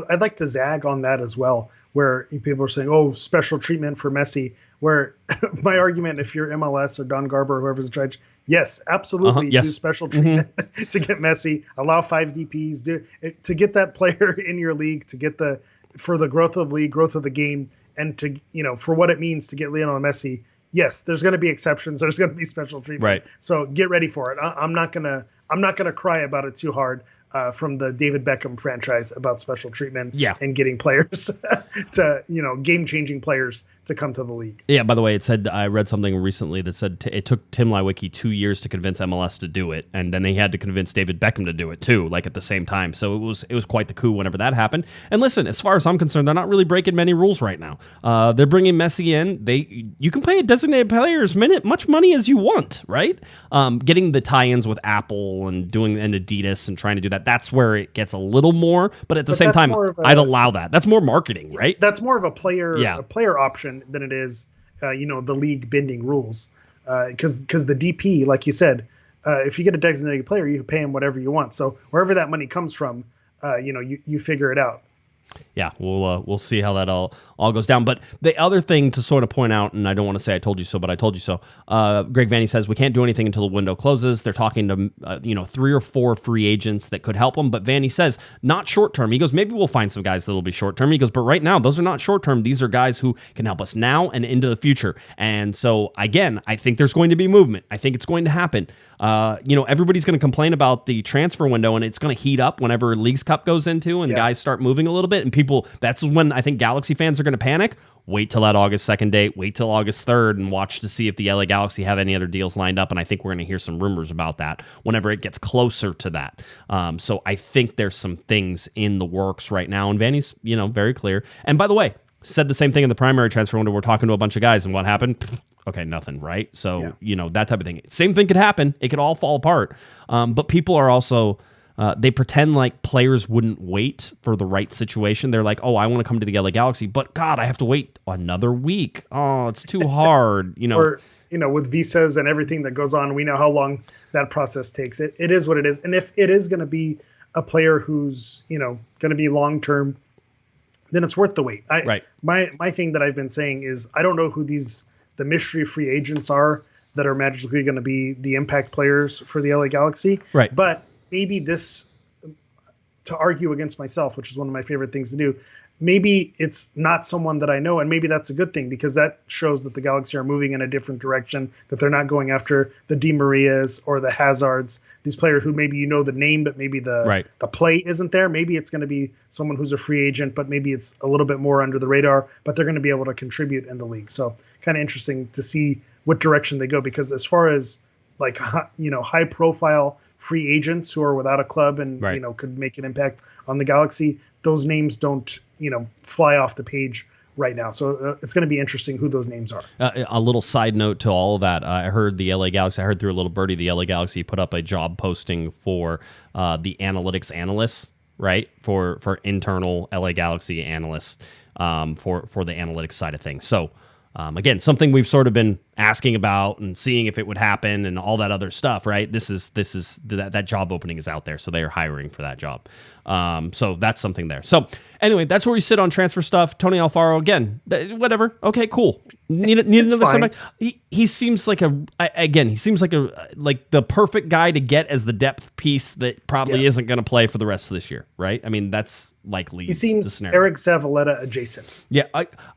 I'd like to zag on that as well, where people are saying, oh, special treatment for Messi, where my argument, if you're MLS or Don Garber or whoever's in charge, yes, absolutely, do special treatment to get Messi, allow 5 DPs, to get that player in your league, for the growth of the league, growth of the game, and to, for what it means to get Lionel Messi. Yes, there's going to be exceptions. There's going to be special treatment. Right. So get ready for it. I'm not gonna cry about it too hard. From the David Beckham franchise about special treatment and getting players to, game-changing players to come to the league. Yeah, by the way, it said, I read something recently that said it took Tim Lewicki 2 years to convince MLS to do it, and then they had to convince David Beckham to do it too, like at the same time. So it was quite the coup whenever that happened. And listen, as far as I'm concerned, they're not really breaking many rules right now. They're bringing Messi in. You can pay a designated player as much money as you want, right? Getting the tie-ins with Apple and Adidas and trying to do that, that's where it gets a little more, but at the same time, I'd allow that. That's more marketing, right? That's more of a player option than it is, the league bending rules. Because the DP, like you said, if you get a designated player, you can pay him whatever you want. So wherever that money comes from, you figure it out. Yeah, we'll see how that all goes down. But the other thing to sort of point out, and I don't want to say I told you so, but I told you so. Greg Vanney says we can't do anything until the window closes. They're talking to 3 or 4 free agents that could help them. But Vanney says not short term. He goes, maybe we'll find some guys that'll be short term. He goes, but right now those are not short term. These are guys who can help us now and into the future. And so again, I think there's going to be movement. I think it's going to happen. Everybody's going to complain about the transfer window, and it's going to heat up whenever Leagues Cup goes into and guys start moving a little bit. And that's when I think Galaxy fans are going to panic. Wait till that August 2nd date, wait till August 3rd, and watch to see if the LA Galaxy have any other deals lined up. And I think we're going to hear some rumors about that whenever it gets closer to that. So I think there's some things in the works right now. And Vanney's, very clear. And by the way, said the same thing in the primary transfer window. We're talking to a bunch of guys, and what happened? Okay, nothing, right? So, that type of thing. Same thing could happen. It could all fall apart. But people are also... they pretend like players wouldn't wait for the right situation. They're like, oh, I want to come to the LA Galaxy, but God, I have to wait another week. Oh, it's too hard. Or, with visas and everything that goes on, we know how long that process takes. It is what it is. And if it is going to be a player who's, going to be long-term, then it's worth the wait. Right. My thing that I've been saying is I don't know who the mystery free agents are that are magically going to be the impact players for the LA Galaxy. Right. But maybe this, to argue against myself, which is one of my favorite things to do, maybe it's not someone that I know, and maybe that's a good thing because that shows that the Galaxy are moving in a different direction, that they're not going after the Di Marias or the Hazards, these players who maybe the name, but maybe the play isn't there. Maybe it's going to be someone who's a free agent, but maybe it's a little bit more under the radar, but they're going to be able to contribute in the league. So kind of interesting to see what direction they go, because as far as like, high profile free agents who are without a club and, could make an impact on the Galaxy, those names don't, fly off the page right now. So it's going to be interesting who those names are. A little side note to all of that. I heard the LA Galaxy, through a little birdie, the LA Galaxy put up a job posting for the analytics analysts, right? For internal LA Galaxy analysts for the analytics side of things. So again, something we've sort of been asking about and seeing if it would happen and all that other stuff, right? That job opening is out there, so they are hiring for that job. So that's something there. So anyway, that's where we sit on transfer stuff. Tony Alfaro, again, whatever. Okay, cool. Need another somebody. He seems like like the perfect guy to get as the depth piece that probably isn't going to play for the rest of this year, right? I mean, that's likely. He seems Eric Zavaleta adjacent. Yeah,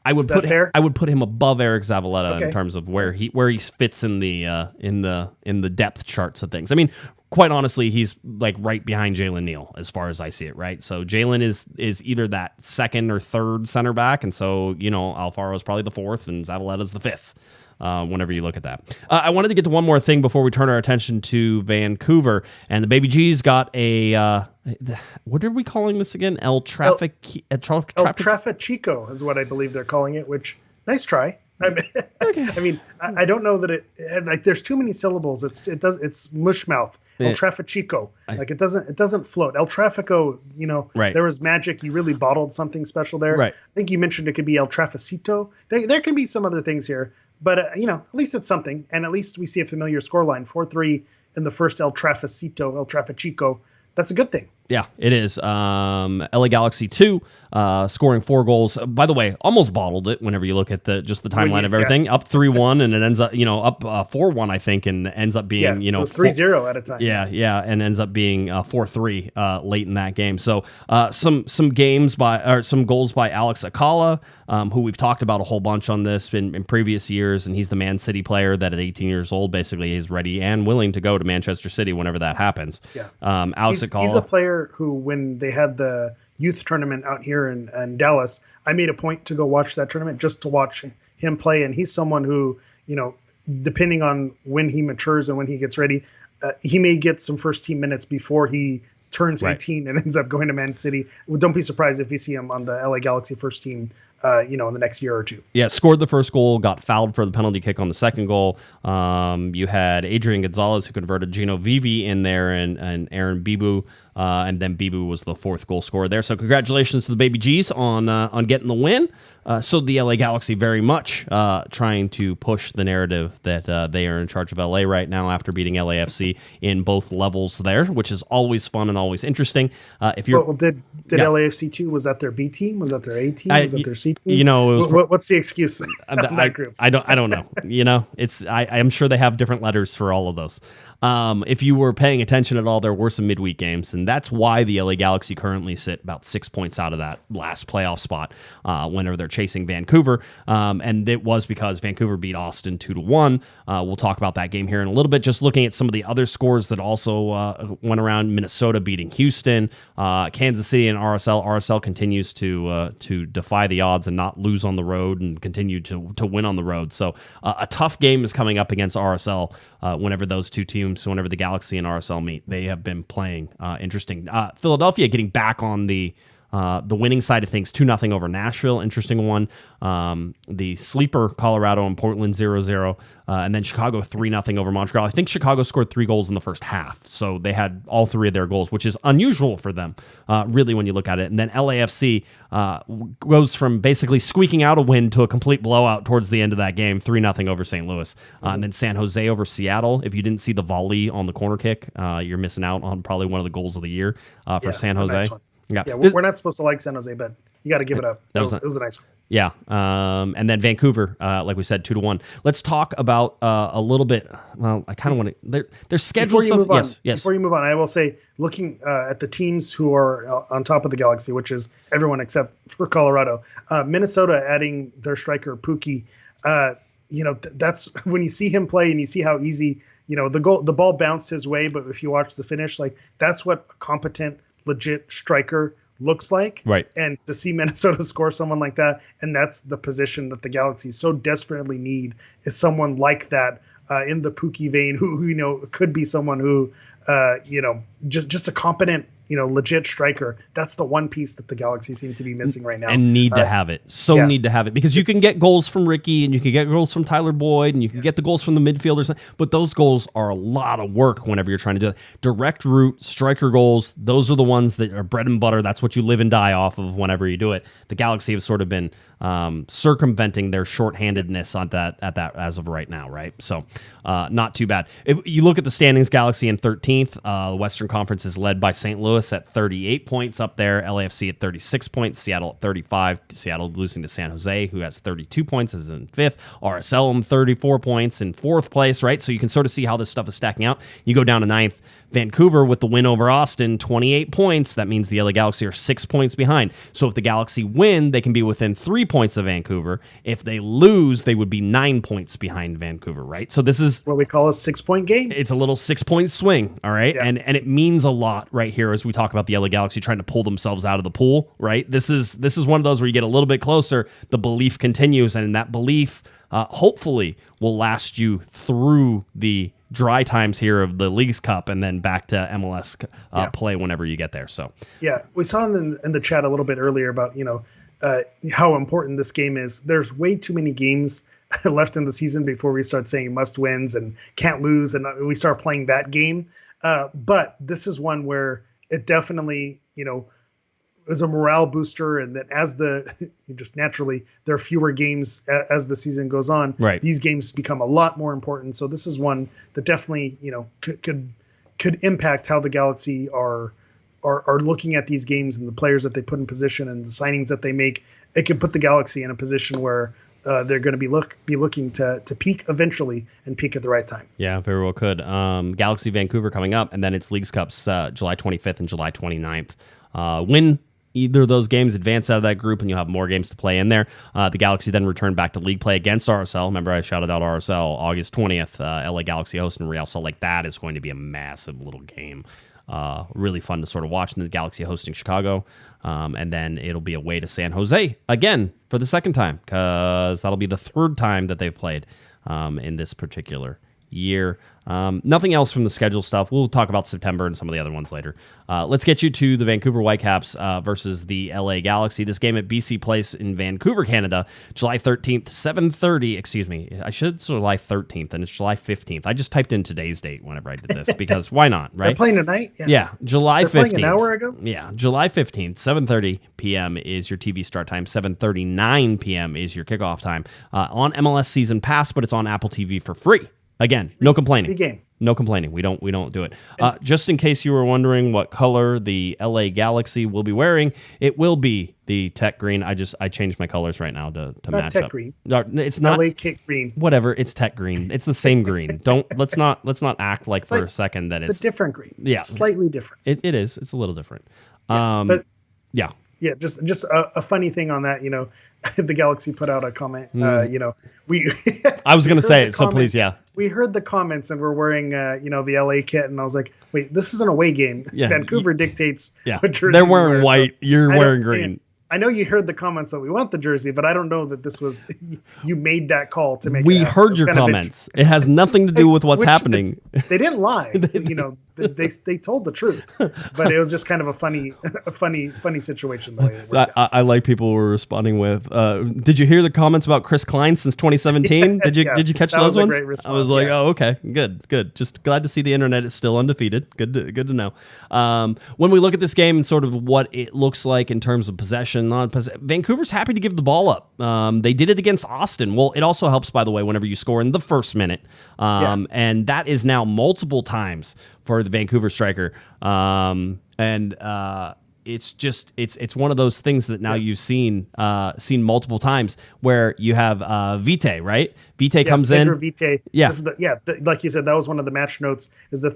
I would put him above Eric Zavaleta in terms of where where he fits in the depth charts of things. I mean, quite honestly, he's like right behind Jalen Neal as far as I see it, right? So Jalen is either that second or third center back, and so Alfaro is probably the fourth, and Zavaleta's the fifth. Whenever you look at that. I wanted to get to one more thing before we turn our attention to Vancouver. And the Baby G's got a, what are we calling this again? El Trafichico is what I believe they're calling it, which, nice try. I mean, I don't know that like there's too many syllables. It's mush mouth. El Trafichico. Like it doesn't float. El Trafico, right. There was magic. You really bottled something special there. Right. I think you mentioned it could be El Traficito. There can be some other things here. But, at least it's something. And at least we see a familiar scoreline, 4-3 in the first El Trafichico. That's a good thing. Yeah, it is. LA Galaxy 2, scoring 4 goals. By the way, almost bottled it whenever you look at the timeline of everything. Up 3-1, and it ends up, up 4-1, I think, and ends up being, it was 3-0 at a time. Yeah, and ends up being 4-3 late in that game. So some goals by Alex Akala, who we've talked about a whole bunch on this in previous years, and he's the Man City player that at 18 years old basically is ready and willing to go to Manchester City whenever that happens. Yeah. Alex Akala. He's a player who, when they had the youth tournament out here in Dallas, I made a point to go watch that tournament just to watch him play. And he's someone who, depending on when he matures and when he gets ready, he may get some first team minutes before he turns 18 and ends up going to Man City. Well, don't be surprised if you see him on the LA Galaxy first team, in the next year or two. Yeah, scored the first goal, got fouled for the penalty kick on the second goal. You had Adrian Gonzalez, who converted Gino Vivi in there, and Aaron Bibu, and then Bibu was the fourth goal scorer there. So congratulations to the Baby G's on getting the win. So the LA Galaxy very much trying to push the narrative that they are in charge of LA right now after beating LAFC in both levels there, which is always fun and always interesting. If you're did LAFC 2, was that their B team? Was that their A team? Was that their C team? What's the excuse in that group? I don't know. I'm sure they have different letters for all of those. If you were paying attention at all, there were some midweek games, and that's why the LA Galaxy currently sit about 6 points out of that last playoff spot whenever they're chasing Vancouver. And it was because Vancouver beat Austin 2-1. We'll talk about that game here in a little bit. Just looking at some of the other scores that also went around: Minnesota beating Houston, Kansas City and RSL. RSL continues to defy the odds and not lose on the road and continue to win on the road. So a tough game is coming up against RSL whenever those two teams, whenever the Galaxy and RSL meet. They have been playing interesting. Philadelphia getting back on the winning side of things, 2-0 over Nashville. Interesting one. The sleeper, Colorado and Portland 0-0. And then Chicago 3-0 over Montreal. I think Chicago scored 3 goals in the first half. So they had all 3 of their goals, which is unusual for them, really, when you look at it. And then LAFC goes from basically squeaking out a win to a complete blowout towards the end of that game, 3-0 over St. Louis. And then San Jose over Seattle. If you didn't see the volley on the corner kick, you're missing out on probably one of the goals of the year for San Jose. Nice one. Yeah, we're not supposed to like San Jose, but you got to give it up. It was a nice one. Yeah, and then Vancouver, like we said, 2-1. Let's talk about a little bit. Well, I kind of want to. Their schedule. Before you move on, I will say, looking at the teams who are on top of the Galaxy, which is everyone except for Colorado, Minnesota adding their striker Pookie. That's when you see him play and you see how easy. The ball bounced his way, but if you watch the finish, like that's what a competent, legit striker looks like. Right. And to see Minnesota score someone like that, and that's the position that the Galaxy so desperately need, is someone like that in the Pookie vein, who could be someone who just a competent, legit striker. That's the one piece that the Galaxy seem to be missing right now. And need to have it. Need to have it. Because you can get goals from Ricky, and you can get goals from Tyler Boyd, and you can get the goals from the midfielders. But those goals are a lot of work whenever you're trying to do that. Direct route, striker goals, those are the ones that are bread and butter. That's what you live and die off of whenever you do it. The Galaxy have sort of been circumventing their shorthandedness at that as of right now, right? So not too bad. If you look at the standings, Galaxy in 13th. The Western Conference is led by St. Louis at 38 points up there, LAFC at 36 points, Seattle at 35, Seattle losing to San Jose, who has 32 points, is in 5th, RSL in 34 points in 4th place, right? So you can sort of see how this stuff is stacking out. You go down to 9th, Vancouver, with the win over Austin, 28 points. That means the LA Galaxy are 6 points behind. So if the Galaxy win, they can be within 3 points of Vancouver. If they lose, they would be 9 points behind Vancouver, right? So this is what we call a 6-point game. It's a little 6-point swing, all right? Yeah. And it means a lot right here as we talk about the LA Galaxy trying to pull themselves out of the pool, right? This is one of those where you get a little bit closer, the belief continues, and that belief hopefully will last you through the dry times here of the Leagues Cup and then back to MLS play whenever you get there. So yeah, we saw in the chat a little bit earlier about how important this game is. There's way too many games left in the season before we start saying must wins and can't lose, and we start playing that game. But this is one where it definitely is a morale booster, and that as just naturally there are fewer games as the season goes on. Right. These games become a lot more important. So this is one that definitely could impact how the Galaxy are looking at these games and the players that they put in position and the signings that they make. It could put the Galaxy in a position where they're going to be looking to peak eventually and peak at the right time. Yeah, very well could. Galaxy Vancouver coming up, and then it's Leagues Cups July 25th and July 29th. Win either of those games, advance out of that group, and you'll have more games to play in there. The Galaxy then return back to league play against RSL. Remember, I shouted out RSL August 20th. LA Galaxy hosting Real Salt Lake. That is going to be a massive little game. Really fun to sort of watch. And the Galaxy hosting Chicago. And then it'll be away to San Jose again for the second time, because that'll be the third time that they've played in this particular year. Nothing else from the schedule stuff. We'll talk about September and some of the other ones later. Let's get you to the Vancouver Whitecaps versus the LA Galaxy. This game at BC Place in Vancouver, Canada, July 13th, 7:30. Excuse me. I should say July 13th, and it's July 15th. I just typed in today's date whenever I did this because why not, right? They're playing tonight? Yeah, July 15th. They're playing an hour ago? Yeah, July 15th, 7:30 p.m. is your TV start time. 7:39 p.m. is your kickoff time. On MLS Season Pass, but it's on Apple TV for free. Again, no complaining. Free game. No complaining. We don't do it. Just in case you were wondering what color the LA Galaxy will be wearing, it will be the tech green. I changed my colors right now to match tech up. Green. No, it's not LA Kick Green. Whatever. It's tech green. It's the same green. Let's not act like for a second that it's a different green. Yeah, slightly different. It is. It's a little different. But yeah. Yeah, just a funny thing on that, the Galaxy put out a comment. We I was going to say it, so comments. please, yeah. We heard the comments and we're wearing, the LA kit, and I was like, wait, this is an away game. Yeah. Vancouver dictates. Yeah, what jerseys they're wearing wear, white. so You're wearing green. I know you heard the comments that we want the jersey, but I don't know that this was you made that call to make. We heard your comments. It has nothing to do with what's happening. They didn't lie. They told the truth, but it was just kind of a funny situation. The way it worked out. I like people were responding with. Did you hear the comments about Chris Klein since 2017? Did you catch those ones? Great response, I was like, oh, okay, good. Just glad to see the internet is still undefeated. Good to know. When we look at this game and sort of what it looks like in terms of possession, Vancouver's happy to give the ball up. They did it against Austin. Well, it also helps, by the way, whenever you score in the first minute, and that is now multiple times for the Vancouver striker. It's one of those things that now you've seen multiple times where you have Vite, right? Vite comes Pedro in. Vite. Yeah. Like you said, that was one of the match notes, is that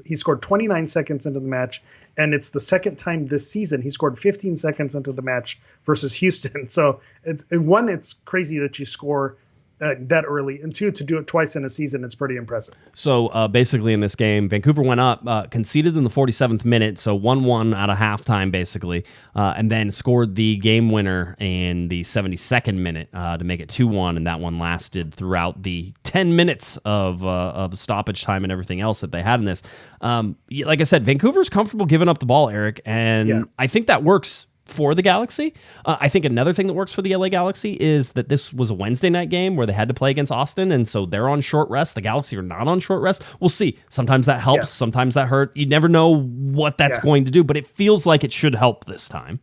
he scored 29 seconds into the match, and it's the second time this season he scored 15 seconds into the match versus Houston. So it's crazy that you score that early, and two, to do it twice in a season, it's pretty impressive. So basically in this game, Vancouver went up, conceded in the 47th minute, so 1-1 out of halftime basically, and then scored the game winner in the 72nd minute to make it 2-1, and that one lasted throughout the 10 minutes of stoppage time and everything else that they had in this. Like I said, Vancouver's comfortable giving up the ball, Eric, and I think that works for the Galaxy. I think another thing that works for the LA Galaxy is that this was a Wednesday night game where they had to play against Austin, and so they're on short rest. The Galaxy are not on short rest. We'll see. Sometimes that helps. Sometimes that hurts. You never know what that's going to do, but it feels like it should help this time.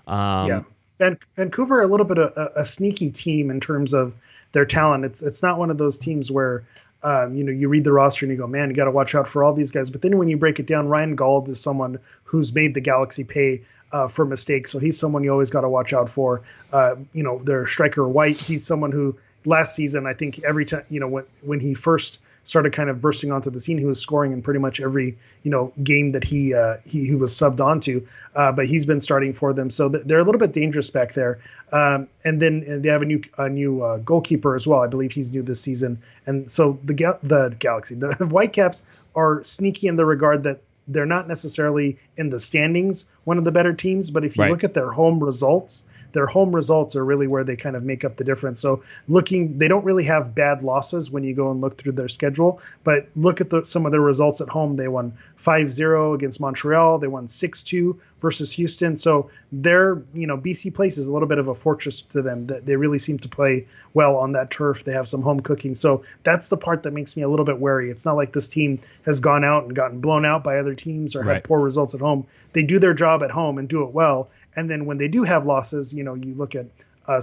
Vancouver, a little bit of a sneaky team in terms of their talent. It's not one of those teams where you read the roster and you go, man, you got to watch out for all these guys. But then when you break it down, Ryan Gauld is someone who's made the Galaxy pay for mistakes. So he's someone you always got to watch out for. Their striker White, he's someone who, last season, I think every time, when he first started kind of bursting onto the scene, he was scoring in pretty much every, game that he was subbed onto. But he's been starting for them. So they're a little bit dangerous back there. And then they have a new goalkeeper as well. I believe he's new this season. And so the Galaxy, the Whitecaps are sneaky in the regard that they're not necessarily in the standings one of the better teams, but if you look at their home results are really where they kind of make up the difference. So they don't really have bad losses when you go and look through their schedule, but look at some of their results at home. They won 5-0 against Montreal. They won 6-2 versus Houston. So their, BC Place is a little bit of a fortress to them. That they really seem to play well on that turf. They have some home cooking. So that's the part that makes me a little bit wary. It's not like this team has gone out and gotten blown out by other teams or had poor results at home. They do their job at home and do it well. And then when they do have losses, you look at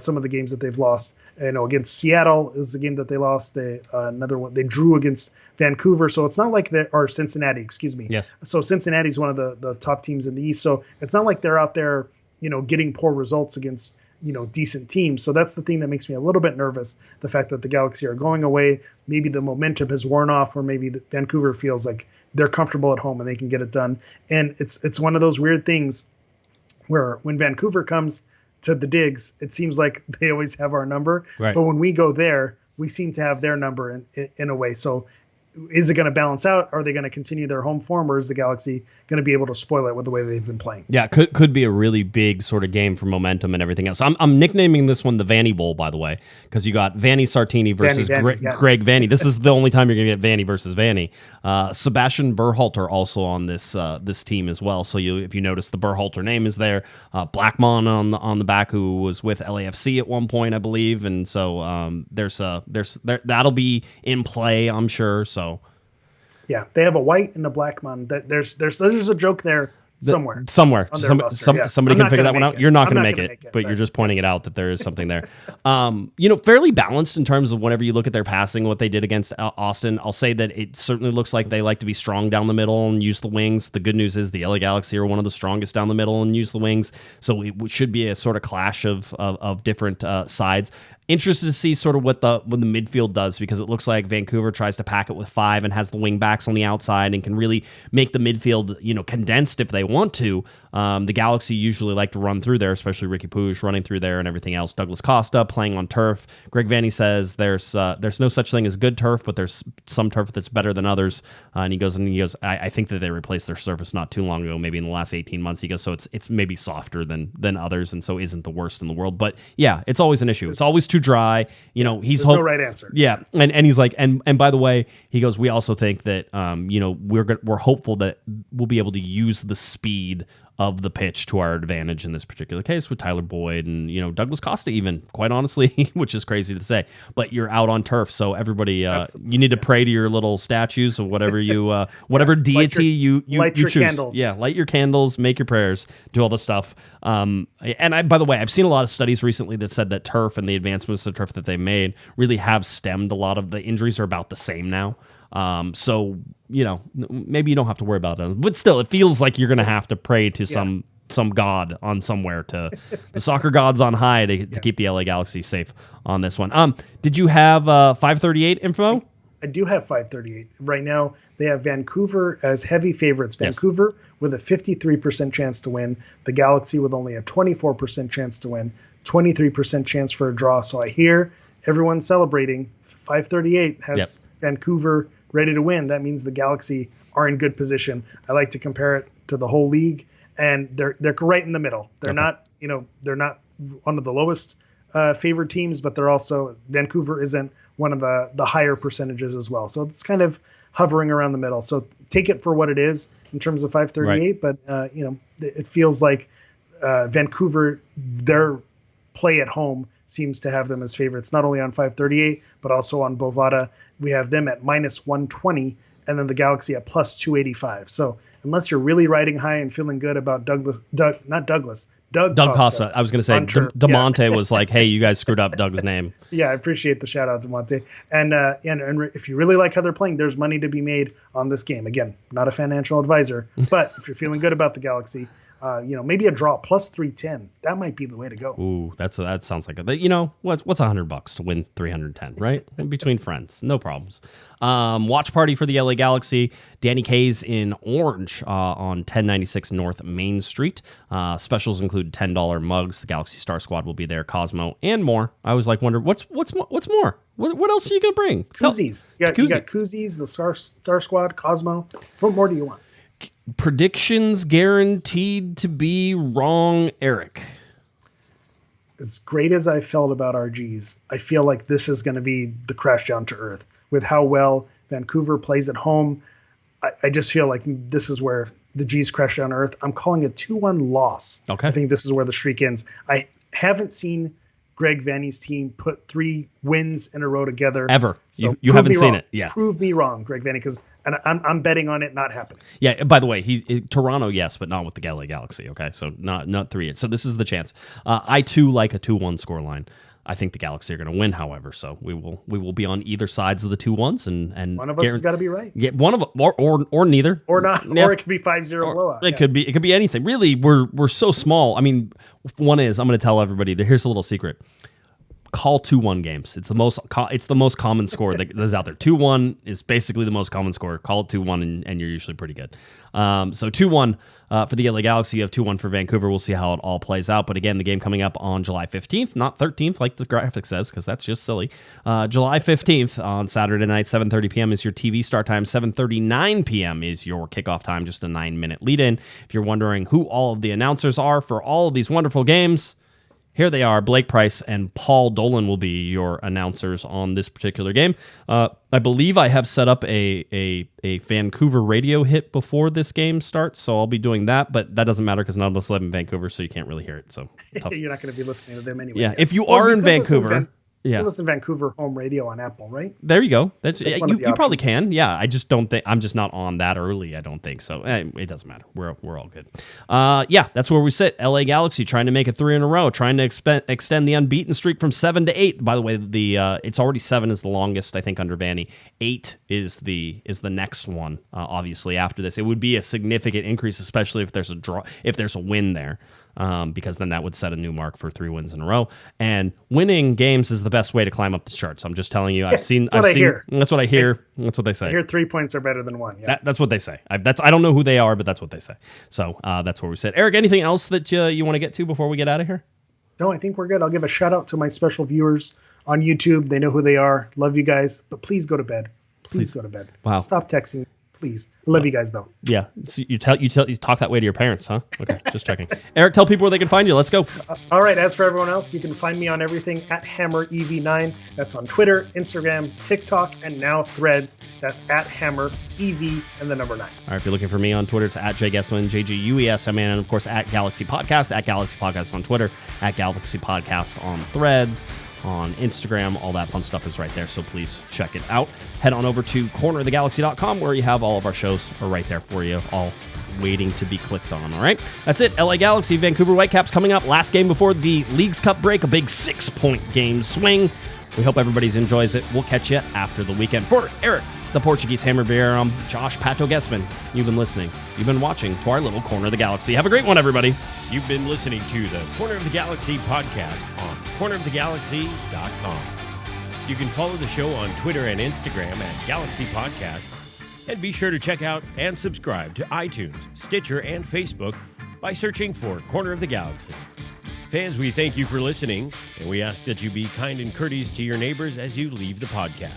some of the games that they've lost. Against Seattle is the game that they lost. Another one they drew against Vancouver. So it's not like Cincinnati, excuse me. Yes. So Cincinnati is one of the top teams in the East. So it's not like they're out there, getting poor results against, decent teams. So that's the thing that makes me a little bit nervous. The fact that the Galaxy are going away, maybe the momentum has worn off, or maybe Vancouver feels like they're comfortable at home and they can get it done. And it's one of those weird things where when Vancouver comes to the digs, it seems like they always have our number. Right. But when we go there, we seem to have their number in a way. So is it going to balance out? Are they going to continue their home form, or is the Galaxy going to be able to spoil it with the way they've been playing? Yeah, could be a really big sort of game for momentum and everything else. I'm nicknaming this one the Vanney Bowl, by the way, because you got Vanney Sartini versus Greg Vanney. This is the only time you're going to get Vanney versus Vanney. Sebastian Berhalter also on this team as well. So if you notice, the Berhalter name is there. Blackmon on the back, who was with LAFC at one point, I believe, and so that'll be in play, I'm sure. So. Yeah, they have a white and a black man. There's a joke there somewhere. Somebody can figure that one out. You're not going to make it, but you're just pointing it out that there is something there. Fairly balanced in terms of whenever you look at their passing, what they did against Austin. I'll say that it certainly looks like they like to be strong down the middle and use the wings. The good news is the LA Galaxy are one of the strongest down the middle and use the wings. So it should be a sort of clash of different sides. Interested to see sort of what the midfield does, because it looks like Vancouver tries to pack it with 5 and has the wing backs on the outside and can really make the midfield, condensed if they want to. The Galaxy usually like to run through there, especially Ricky Puig running through there and everything else. Douglas Costa playing on turf. Greg Vanney says there's no such thing as good turf, but there's some turf that's better than others. And he goes, I think that they replaced their surface not too long ago, maybe in the last 18 months. He goes, so it's maybe softer than others, and so isn't the worst in the world. But yeah, it's always an issue. It's always too dry. He's no right answer. Yeah, and he's like, and by the way, he goes, we also think that we're hopeful that we'll be able to use the speed of the pitch to our advantage in this particular case with Tyler Boyd and Douglas Costa, even, quite honestly, which is crazy to say. But you're out on turf, so everybody, you need to pray to your little statues or whatever you whatever deity you choose. Candles. Yeah, light your candles, make your prayers, do all the stuff. And by the way, I've seen a lot of studies recently that said that turf and the advancements of turf that they made really have stemmed a lot of the injuries are about the same now. So maybe you don't have to worry about it, but still, it feels like you're going to have to pray to some god on somewhere, to the soccer gods on high to keep the LA Galaxy safe on this one. Did you have 538 info? I do have 538 right now. They have Vancouver as heavy favorites. Vancouver with a 53% chance to win. The Galaxy with only a 24% chance to win. 23% chance for a draw. So I hear everyone celebrating. 538 has Vancouver ready to win. That means the Galaxy are in good position. I like to compare it to the whole league, and they're right in the middle. They're not one of the lowest favored teams, but they're also, Vancouver isn't one of the higher percentages as well. So it's kind of hovering around the middle. So take it for what it is in terms of 538, but it feels like Vancouver, their play at home seems to have them as favorites, not only on 538, but also on Bovada. We have them at -120, and then the Galaxy at +285. So unless you're really riding high and feeling good about Doug Costa. I was going to say DeMonte was like, hey, you guys screwed up Doug's name. Yeah, I appreciate the shout out, DeMonte. And if you really like how they're playing, there's money to be made on this game. Again, not a financial advisor, but if you're feeling good about the Galaxy, Maybe a draw plus 310. That might be the way to go. Ooh, that sounds like what's $100 to win 310, right? In between friends, no problems. Watch party for the LA Galaxy. Danny K's in orange on 1096 North Main Street. Specials include $10 mugs. The Galaxy Star Squad will be there, Cosmo, and more. I always wonder what's more. What else are you gonna bring? Koozies. You got koozies, the Star Squad, Cosmo. What more do you want? Predictions guaranteed to be wrong, Eric. As great as I felt about RGs, I feel like this is going to be the crash down to earth with how well Vancouver plays at home. I just feel like this is where the G's crash down to earth. I'm calling a 2-1 loss. Okay. I think this is where the streak ends. I haven't seen Greg Vanney's team put 3 wins in a row together. Ever. So you haven't seen it. Yeah. Prove me wrong, Greg Vanney, because I'm betting on it not happening. Yeah, by the way, Toronto, yes, but not with the LA Galaxy, okay? So not 3. So this is the chance. I, too, like a 2-1 scoreline. I think the Galaxy are going to win, however, so we will be on either sides of the 2-1s. And one of us has got to be right. Yeah, one of or neither. Or not. Yeah. Or it could be 5-0 blowout. It could be anything. Really, we're so small. I mean, one is, I'm going to tell everybody, here's a little secret. Call 2-1 games. It's the most common score that is out there. 2-1 is basically the most common score. Call it 2-1 and you're usually pretty good. So 2-1 for the LA Galaxy. You have 2-1 for Vancouver. We'll see how it all plays out. But again, the game coming up on July 15th, not 13th like the graphic says, because that's just silly. July 15th on Saturday night, 7:30 p.m. is your TV start time. 7:39 p.m. is your kickoff time, just a 9-minute lead-in. If you're wondering who all of the announcers are for all of these wonderful games, here they are. Blake Price and Paul Dolan will be your announcers on this particular game. I believe I have set up a Vancouver radio hit before this game starts, so I'll be doing that, but that doesn't matter because none of us live in Vancouver, so you can't really hear it. So tough. You're not going to be listening to them anyway. Yeah, if you are in Vancouver... You listen to Vancouver home radio on Apple, right? There you go. You probably can. Yeah, I just don't think I'm just not on that early. I don't think so. It doesn't matter. We're all good. That's where we sit. LA Galaxy trying to make it 3 in a row, trying to extend the unbeaten streak from 7 to 8. By the way, it's already 7 is the longest I think under Vanney. 8 is the next one. Obviously after this, it would be a significant increase, especially if there's a draw, if there's a win there. Because then that would set a new mark for 3 wins in a row. And winning games is the best way to climb up the charts. I'm just telling you. That's what I hear. That's what I hear. That's what they say. I hear 3 points are better than 1. Yeah. That's what they say. I don't know who they are, but that's what they say. So that's where we sit. Eric, anything else that you want to get to before we get out of here? No, I think we're good. I'll give a shout out to my special viewers on YouTube. They know who they are. Love you guys. But please go to bed. Please go to bed. Wow. Stop texting. Please. I love you guys, though. Yeah. So you talk that way to your parents, huh? Okay, just checking. Eric, tell people where they can find you. Let's go. All right. As for everyone else, you can find me on everything at HammerEV9. That's on Twitter, Instagram, TikTok, and now Threads. That's at HammerEV and the number 9. All right. If you're looking for me on Twitter, it's at JGuesman, JGUESMN, and of course at Galaxy Podcast, at Galaxy Podcast on Twitter, at Galaxy Podcast on Threads, on Instagram. All that fun stuff is right there, so please check it out. Head on over to cornerofthegalaxy.com where you have all of our shows are right there for you, all waiting to be clicked on. All right, that's it. LA Galaxy, Vancouver Whitecaps coming up. Last game before the Leagues Cup break, a big 6-point game swing. We hope everybody enjoys it. We'll catch you after the weekend. For Eric, the Portuguese Hammer Vieira, I'm Josh Pato Guesman. You've been listening. You've been watching to our little Corner of the Galaxy. Have a great one, everybody. You've been listening to the Corner of the Galaxy podcast on cornerofthegalaxy.com. You can follow the show on Twitter and Instagram at Galaxy Podcast. And be sure to check out and subscribe to iTunes, Stitcher, and Facebook by searching for Corner of the Galaxy. Fans, we thank you for listening, and we ask that you be kind and courteous to your neighbors as you leave the podcast.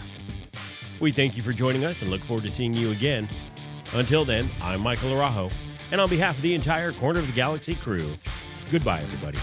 We thank you for joining us and look forward to seeing you again. Until then, I'm Michael Araujo, and on behalf of the entire Corner of the Galaxy crew, goodbye, everybody.